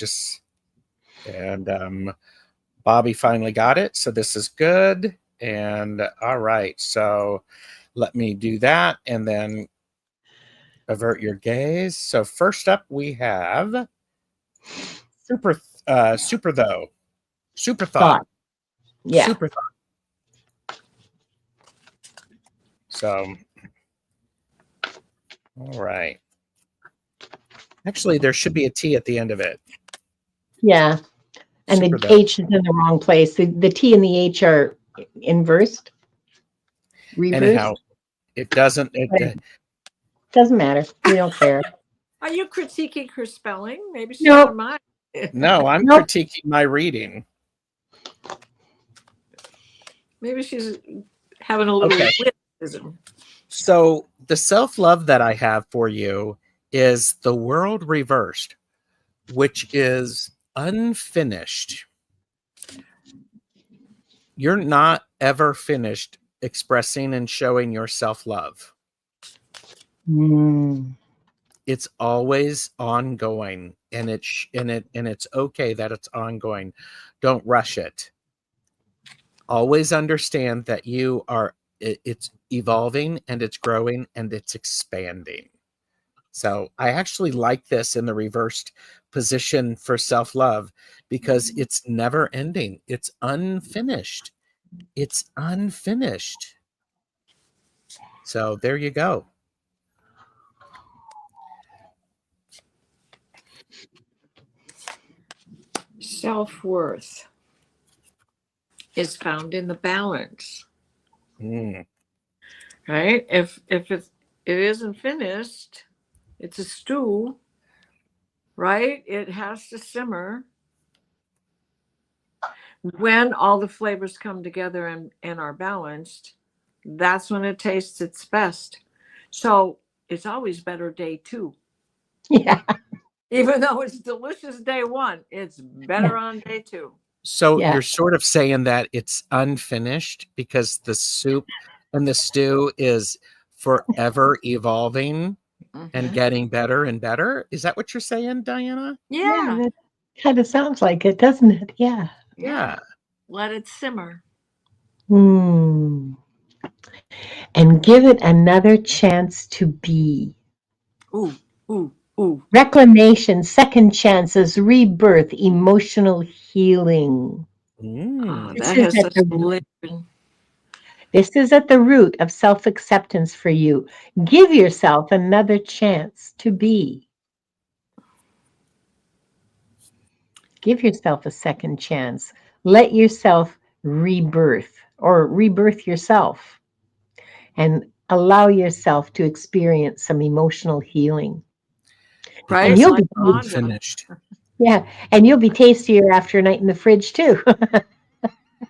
Bobby finally got it. So this is good. And all right. So let me do that and then avert your gaze. So first up we have super thought. Thought. Yeah. Super thought. So all right. Actually, there should be a T at the end of it. Yeah. And Super the thought. H is in the wrong place. The T and the H are inversed. Reversed. Anyhow, it doesn't. Doesn't matter. We don't care. Are you critiquing her spelling? Maybe she's Nope. on mine. No, I'm Nope. critiquing my reading. Maybe she's having a little Okay. witticism. So the self-love that I have for you is the world reversed, which is unfinished. You're not ever finished expressing and showing your self-love. It's always ongoing, and it's okay that it's ongoing. Don't rush it. Always understand that it's evolving and it's growing and it's expanding. So I actually like this in the reversed position for self-love because it's never ending. It's unfinished. It's unfinished. So there you go. Self-worth is found in the balance. Right? If it isn't finished, it's a stew, right? It has to simmer. When all the flavors come together and are balanced, that's when it tastes its best. So it's always better day 2. Yeah. Even though it's delicious day 1, it's better on day 2. So Yeah. you're sort of saying that it's unfinished because the soup and the stew is forever evolving and getting better and better. Is that what you're saying, Diana? Yeah. That kind of sounds like it, doesn't it? Yeah. Yeah. Let it simmer. And give it another chance to be. Ooh, ooh, ooh. Reclamation, second chances, rebirth, emotional healing. That has such religion. This is at the root of self-acceptance for you. Give yourself another chance to be. Give yourself a second chance. Let yourself rebirth or rebirth yourself and allow yourself to experience some emotional healing. Right? And you'll Like be Unfinished. Yeah, and you'll be tastier after a night in the fridge too.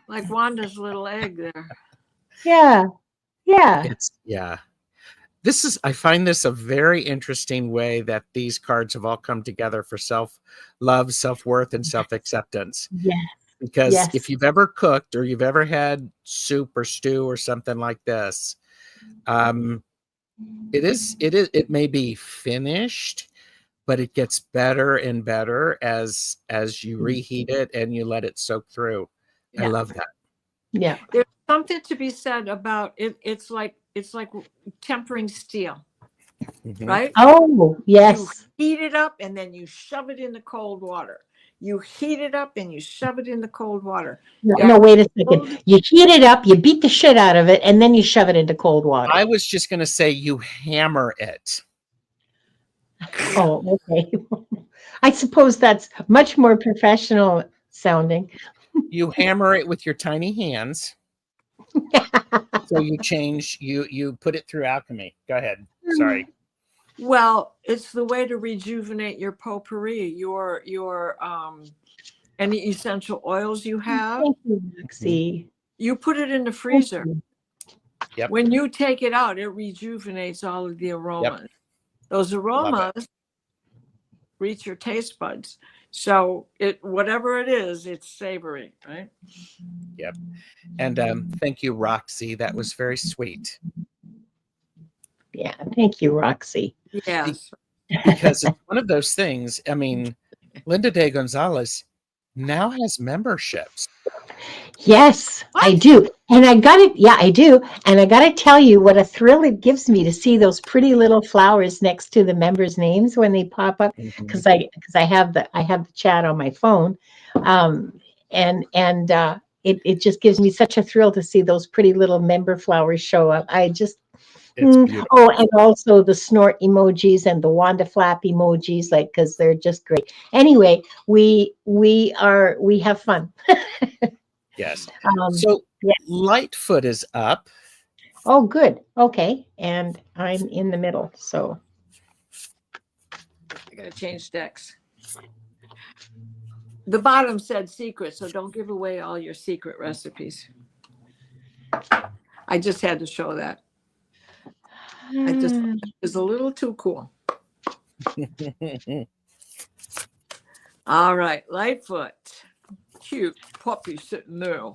Like Wanda's little egg there. Yeah. Yeah. I find this a very interesting way that these cards have all come together for self-love, self-worth, and self-acceptance. Yes. Because if you've ever cooked or you've ever had soup or stew or something like this, it may be finished, but it gets better and better as you reheat it and you let it soak through. I Yeah. love that. Yeah. There's something to be said about it. It's like tempering steel, Mhm. right? Oh, yes. You heat it up and then you shove it in the cold water. You heat it up and you shove it in the cold water. No, Yeah. no, wait a second. You heat it up, you beat the shit out of it, and then you shove it into cold water. I was just going to say you hammer it. Oh, okay. I suppose that's much more professional sounding. You hammer it with your tiny hands. So you put it through alchemy. Go ahead. Sorry. Well, it's the way to rejuvenate your potpourri, your any essential oils you have. Thank you, Roxy. You put it in the Thank freezer. you. Yep. When you take it out, it rejuvenates all of the aromas. Those aromas reach your taste buds. So whatever it is, it's savory, right? Yep. And thank you, Roxy. That was very sweet. Yeah, thank you, Roxy. Yes. Because it's one of those things. I mean, Linda de Gonzalez now has memberships. Yes, I What? do. And I got it. Yeah, I do. And I got to tell you what a thrill it gives me to see those pretty little flowers next to the members' names when they pop up. Because I have the chat on my phone, and it just gives me such a thrill to see those pretty little member flowers show up. I just It's beautiful. Oh, and also the snort emojis and the Wanda flap emojis, like because they're just great. Anyway, we have fun. Yes. Um, So yeah. Lightfoot is up. Oh, good. Okay, and I'm in the middle, so I gotta change decks. The bottom said secret, so don't give away all your secret recipes. I just had to show that. It was a little too cool. All right, Lightfoot. Cute puppy sitting there.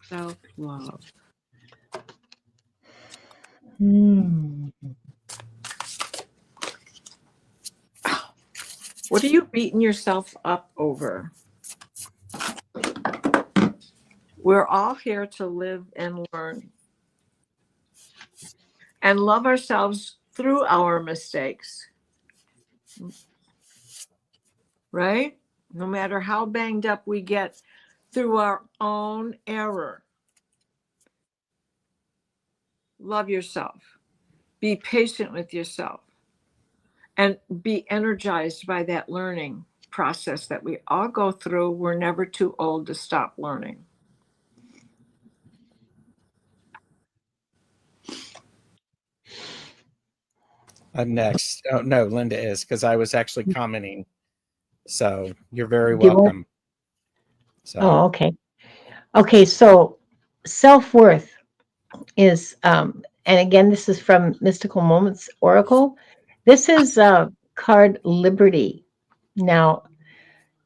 Self-love. What are you beating yourself up over? We're all here to live and learn and love ourselves through our mistakes. Right? No matter how banged up we get through our own error. Love yourself. Be patient with yourself. And be energized by that learning process that we all go through. We're never too old to stop learning. I'm next. Oh no, Linda is, because I was actually commenting. So you're very Do you want- welcome. So Oh, okay. Okay, so self-worth is, and again, this is from Mystical Moments Oracle. This is card Liberty. Now,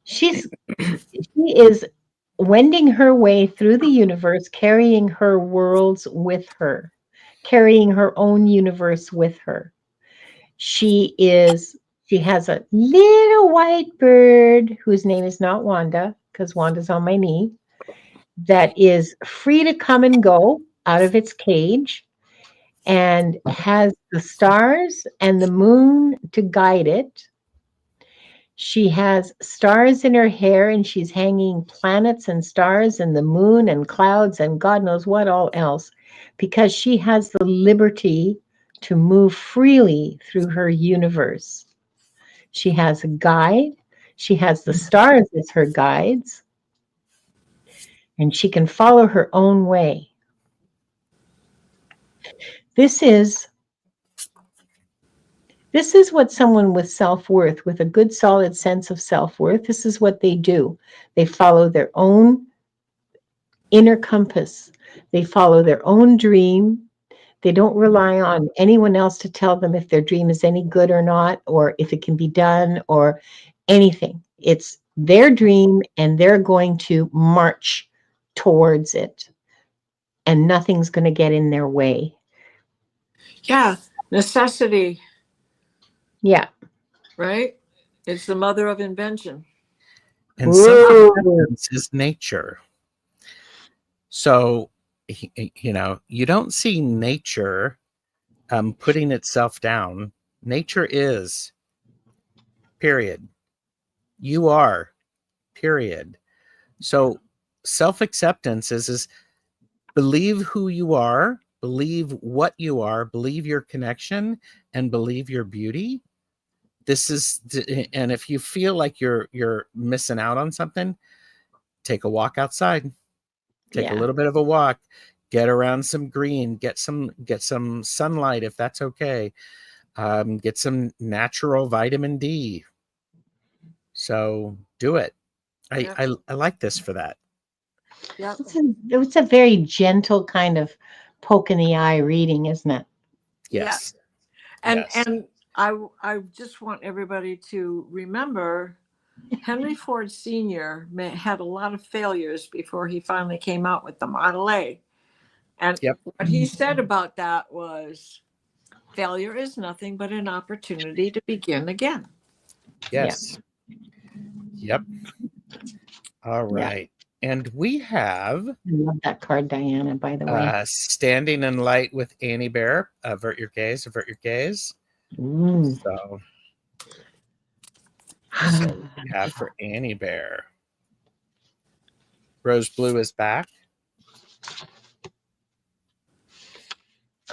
she is wending her way through the universe, carrying her worlds with her, carrying her own universe with her. She has a little white bird whose name is not Wanda, because Wanda's on my knee, that is free to come and go out of its cage and has the stars and the moon to guide it. She has stars in her hair and she's hanging planets and stars and the moon and clouds and God knows what all else, because she has the liberty to move freely through her universe. She has a guide. She has the stars as her guides, and she can follow her own way. This is what someone with self-worth, with a good solid sense of self-worth, this is what they do. They follow their own inner compass. They follow their own dream. They don't rely on anyone else to tell them if their dream is any good or not, or if it can be done, or anything. It's their dream, and they're going to march towards it, and nothing's going to get in their way. Yeah, necessity Yeah. right? It's the mother of invention. And Whoa. self-acceptance is nature. So, you don't see nature putting itself down. Nature is, period. You are, period. So self-acceptance is believe who you are, believe what you are, believe your connection, and believe your beauty. This is, and if you feel like you're missing out on something, take a walk outside. Take a Yeah. little bit of a walk, get around some green, get some sunlight if that's okay. Get some natural vitamin D. So do it. Yeah. I like this for that. Yeah. It's a very gentle kind of poke in the eye reading, isn't it? Yeah. Yes. And Yes. and I just want everybody to remember Henry Ford Sr. Had a lot of failures before he finally came out with the Model A. And Yep. what he said about that was failure is nothing but an opportunity to begin again. Yeah. Yes. Yep. All Yeah. right. And we have I love that card, Diana, by the way. Standing in Light with Annie Bear. Avert your gaze, avert your gaze. Mm. So what do we have for Annie Bear? Rose Blue is back.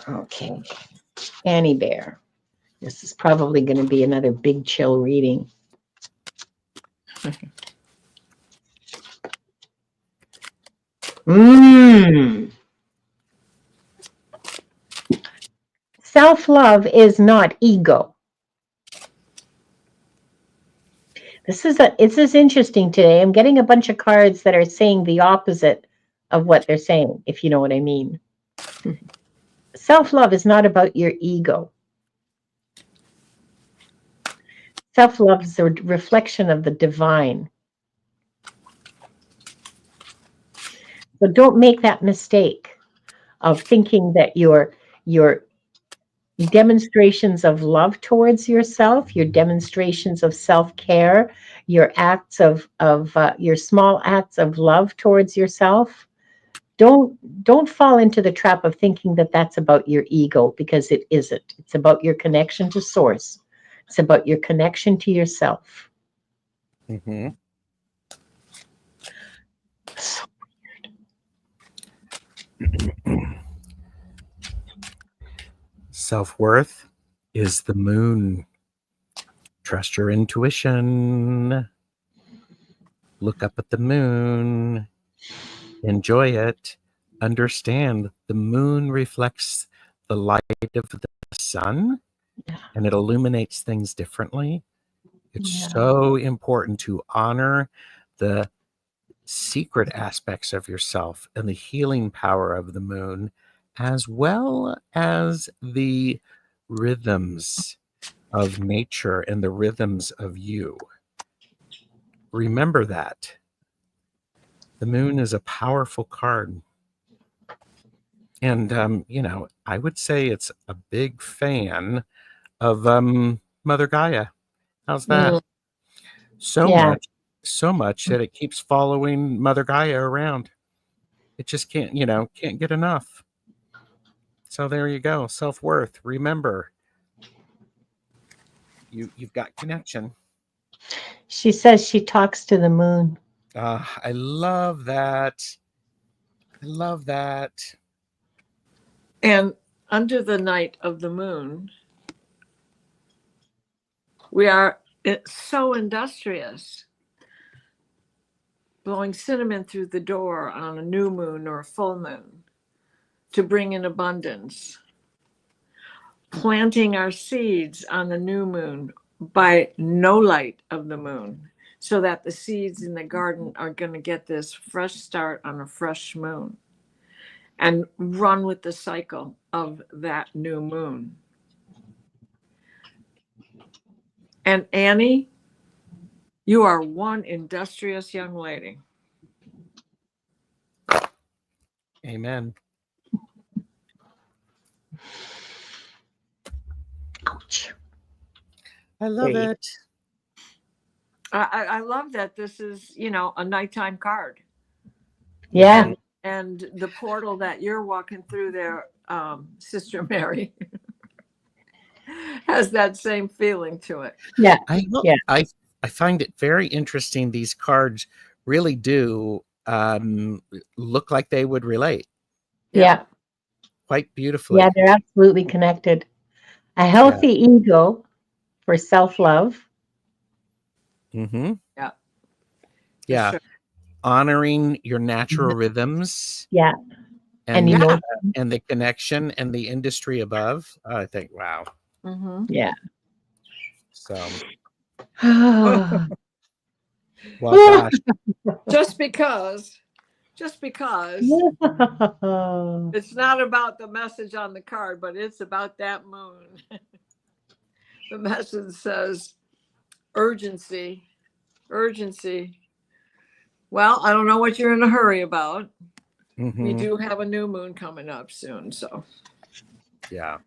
Okay. Annie Bear. This is probably going to be another big chill reading. Self-love is not ego. This is interesting today. I'm getting a bunch of cards that are saying the opposite of what they're saying, if you know what I mean. Self-love is not about your ego. Self-love is a reflection of the divine. So don't make that mistake of thinking that your demonstrations of love towards yourself, your demonstrations of self-care, your acts of your small acts of love towards yourself. Don't fall into the trap of thinking that that's about your ego, because it isn't. It's about your connection to source. It's about your connection to yourself. Mm-hmm. So Self-worth is the moon. Trust your intuition. Look up at the moon. Enjoy it. Understand the moon reflects the light of the sun and it illuminates things differently. It's yeah. so important to honor the secret aspects of yourself and the healing power of the moon, as well as the rhythms of nature and the rhythms of you. Remember that. The moon is a powerful card. And, I would say it's a big fan of Mother Gaia. How's that? Mm. So Yeah. much, so much that it keeps following Mother Gaia around. It just can't get enough. So there you go. Self-worth. Remember, you've got connection. She says she talks to the moon. I love that. I love that. And under the night of the moon, we are so industrious, blowing cinnamon through the door on a new moon or a full moon to bring in abundance, planting our seeds on the new moon by no light of the moon, so that the seeds in the garden are going to get this fresh start on a fresh moon and run with the cycle of that new moon. And Annie, you are one industrious young lady. Amen. Ouch. I love There you- it. I love that this is, a nighttime card. Yeah. And the portal that you're walking through there, Sister Mary, has that same feeling to it. Yeah. I I find it very interesting. These cards really do look like they would relate Yeah. quite Yeah. beautifully. They're absolutely connected. A healthy ego for self-love. Mm-hmm. Yeah. Yeah. Sure. Honoring your natural rhythms Yeah. And and Yeah. and the connection and the industry above. I think, wow. Mm-hmm. Yeah. So, Oh, well, gosh. Just because it's not about the message on the card, but it's about that moon. The message says urgency, urgency. Well, I don't know what you're in a hurry about. We Mhm. do have a new moon coming up soon. So Yeah.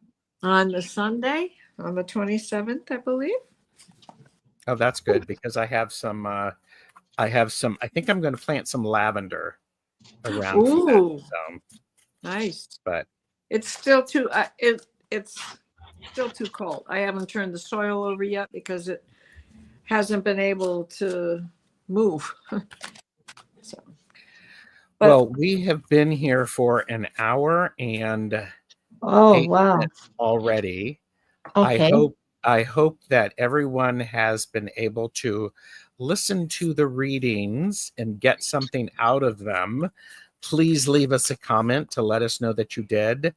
on the Sunday, on the 27th, I believe. Oh, that's good because I have some. I think I'm going to plant some lavender around for that. Ooh, So, nice. but It's still too it's still too cold. I haven't turned the soil over yet because it hasn't been able to move. So, but well, we have been here for an hour and oh, 8 wow. minutes already. Okay. I hope that everyone has been able to listen to the readings and get something out of them. Please leave us a comment to let us know that you did.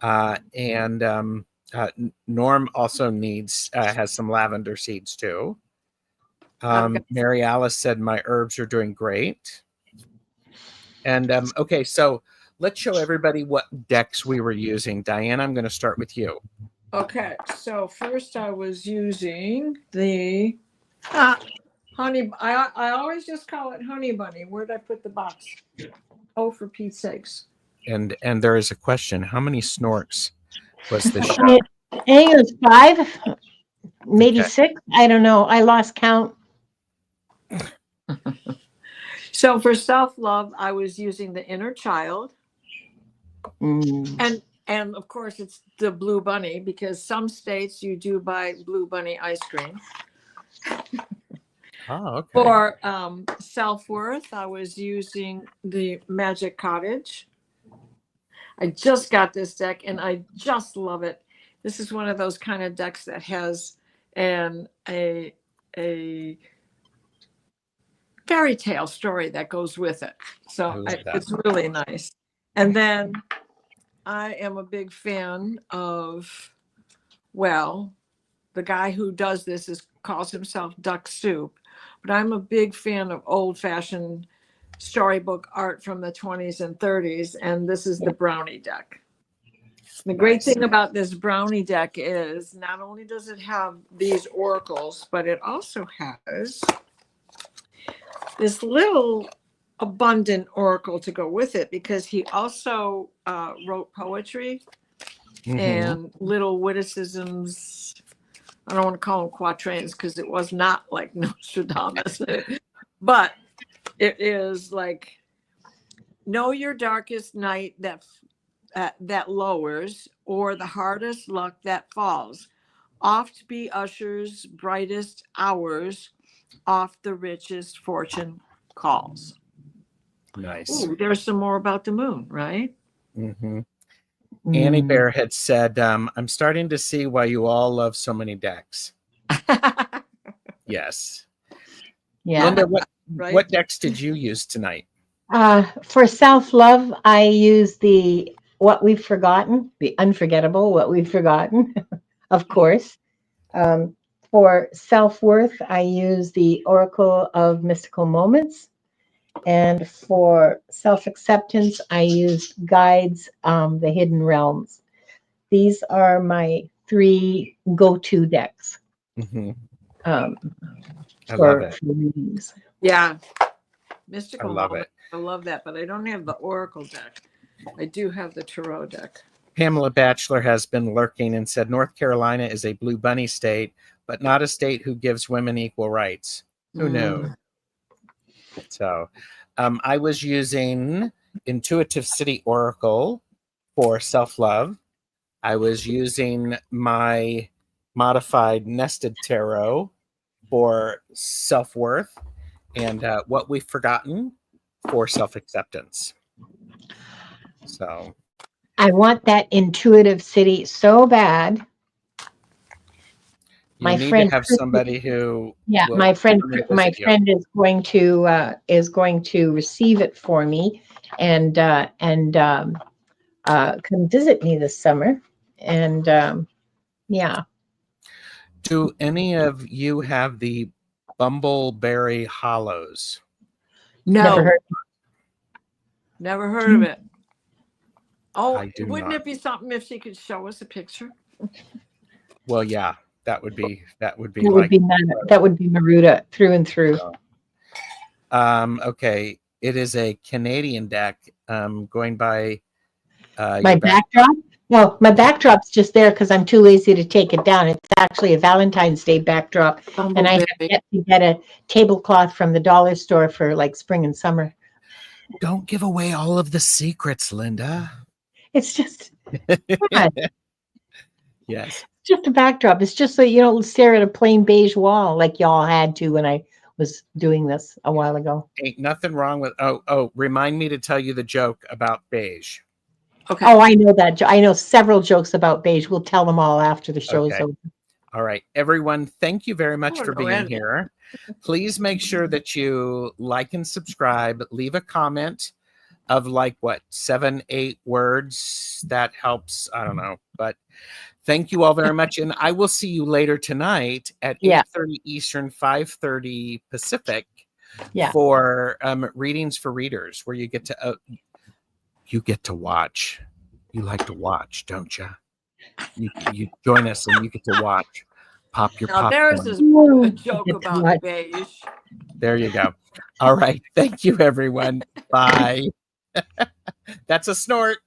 And Norm also has some lavender seeds too. Mary Alice said my herbs are doing great. And okay, so let's show everybody what decks we were using. Diana, I'm going to start with you. okay, so first I was using the honey. I always just call it honey bunny. Where'd I put the box? Oh, for Pete's sakes! And there is a question: how many snorks was the show? I think it was 5, maybe Okay. 6. I don't know. I lost count. So for self-love, I was using the inner child. Mm. And of course it's the blue bunny because some states you do buy blue bunny ice cream. Oh, okay. For self-worth, I was using the Magic Cottage. I just got this deck and I just love it. This is one of those kind of decks that has a fairy tale story that goes with it. So it's really nice. And then I am a big fan of, well, the guy who does this calls himself Duck Soup, but I'm a big fan of old-fashioned storybook art from the 20s and 30s, and this is the Brownie deck. The great thing about this Brownie deck is not only does it have these oracles, but it also has this little abundant oracle to go with it because he also wrote poetry and little witticisms. I don't want to call them quatrains because it was not like Nostradamus, but it is like, know your darkest night that lowers, or the hardest luck that falls. Oft be usher's brightest hours, oft the richest fortune calls. Nice. Ooh, there's some more about the moon, right? Mm-hmm. Annie Bear had said, I'm starting to see why you all love so many decks. Yes. Yeah. Linda, what decks did you use tonight? For self-love, I use the What We've Forgotten, the unforgettable What We've Forgotten, of course. For self-worth, I use the Oracle of Mystical Moments. And for self-acceptance, I use Guides, the Hidden Realms. These are my 3 go-to decks. Mm-hmm. I For love it. readings. Yeah. Mystical I love Moment. it. I love that, but I don't have the Oracle deck. I do have the Tarot deck. Pamela Batchelor has been lurking and said North Carolina is a blue bunny state. but not a state who gives women equal rights. Who knew? So I was using Intuitive City Oracle for self-love. I was using my modified nested tarot for self-worth, and what we've forgotten for self-acceptance. So I want that Intuitive City so bad. you My need friend to have somebody who will my friend come and visit you. is going to receive it for me and come visit me this summer. And yeah. Do any of you have the Bumbleberry Hollows? Never heard. Never heard of it. Oh, I do wouldn't not. it be something if she could show us a picture? Well, yeah, that would be That would like be that would be Maruta through and through. okay. It is a Canadian deck. Going by My your backdrop? No, my backdrop's just there because I'm too lazy to take it down. It's actually a Valentine's Day backdrop. And I have yet to get a tablecloth from the dollar store for like spring and summer. Don't give away all of the secrets, Linda. It's just, come on, Yes. just a backdrop. It's just so you don't stare at a plain beige wall like y'all had to when I was doing this a while ago. Ain't nothing wrong with. Oh, remind me to tell you the joke about beige. Okay. Oh, I know that. I know several jokes about beige. We'll tell them all after the show's Okay. over. All right, everyone, thank you very much for being Randy. here. Please make sure that you like and subscribe. Leave a comment of like what 7-8 words. That helps. I don't know, but thank you all very much, and I will see you later tonight at 8:30 Eastern, 5:30 Pacific for readings for readers, where you get to watch. You like to watch, don't you? You join us and you get to watch. Pop your Now popcorn. there's a joke about beige. There you go. All right. Thank you, everyone. Bye. That's a snort.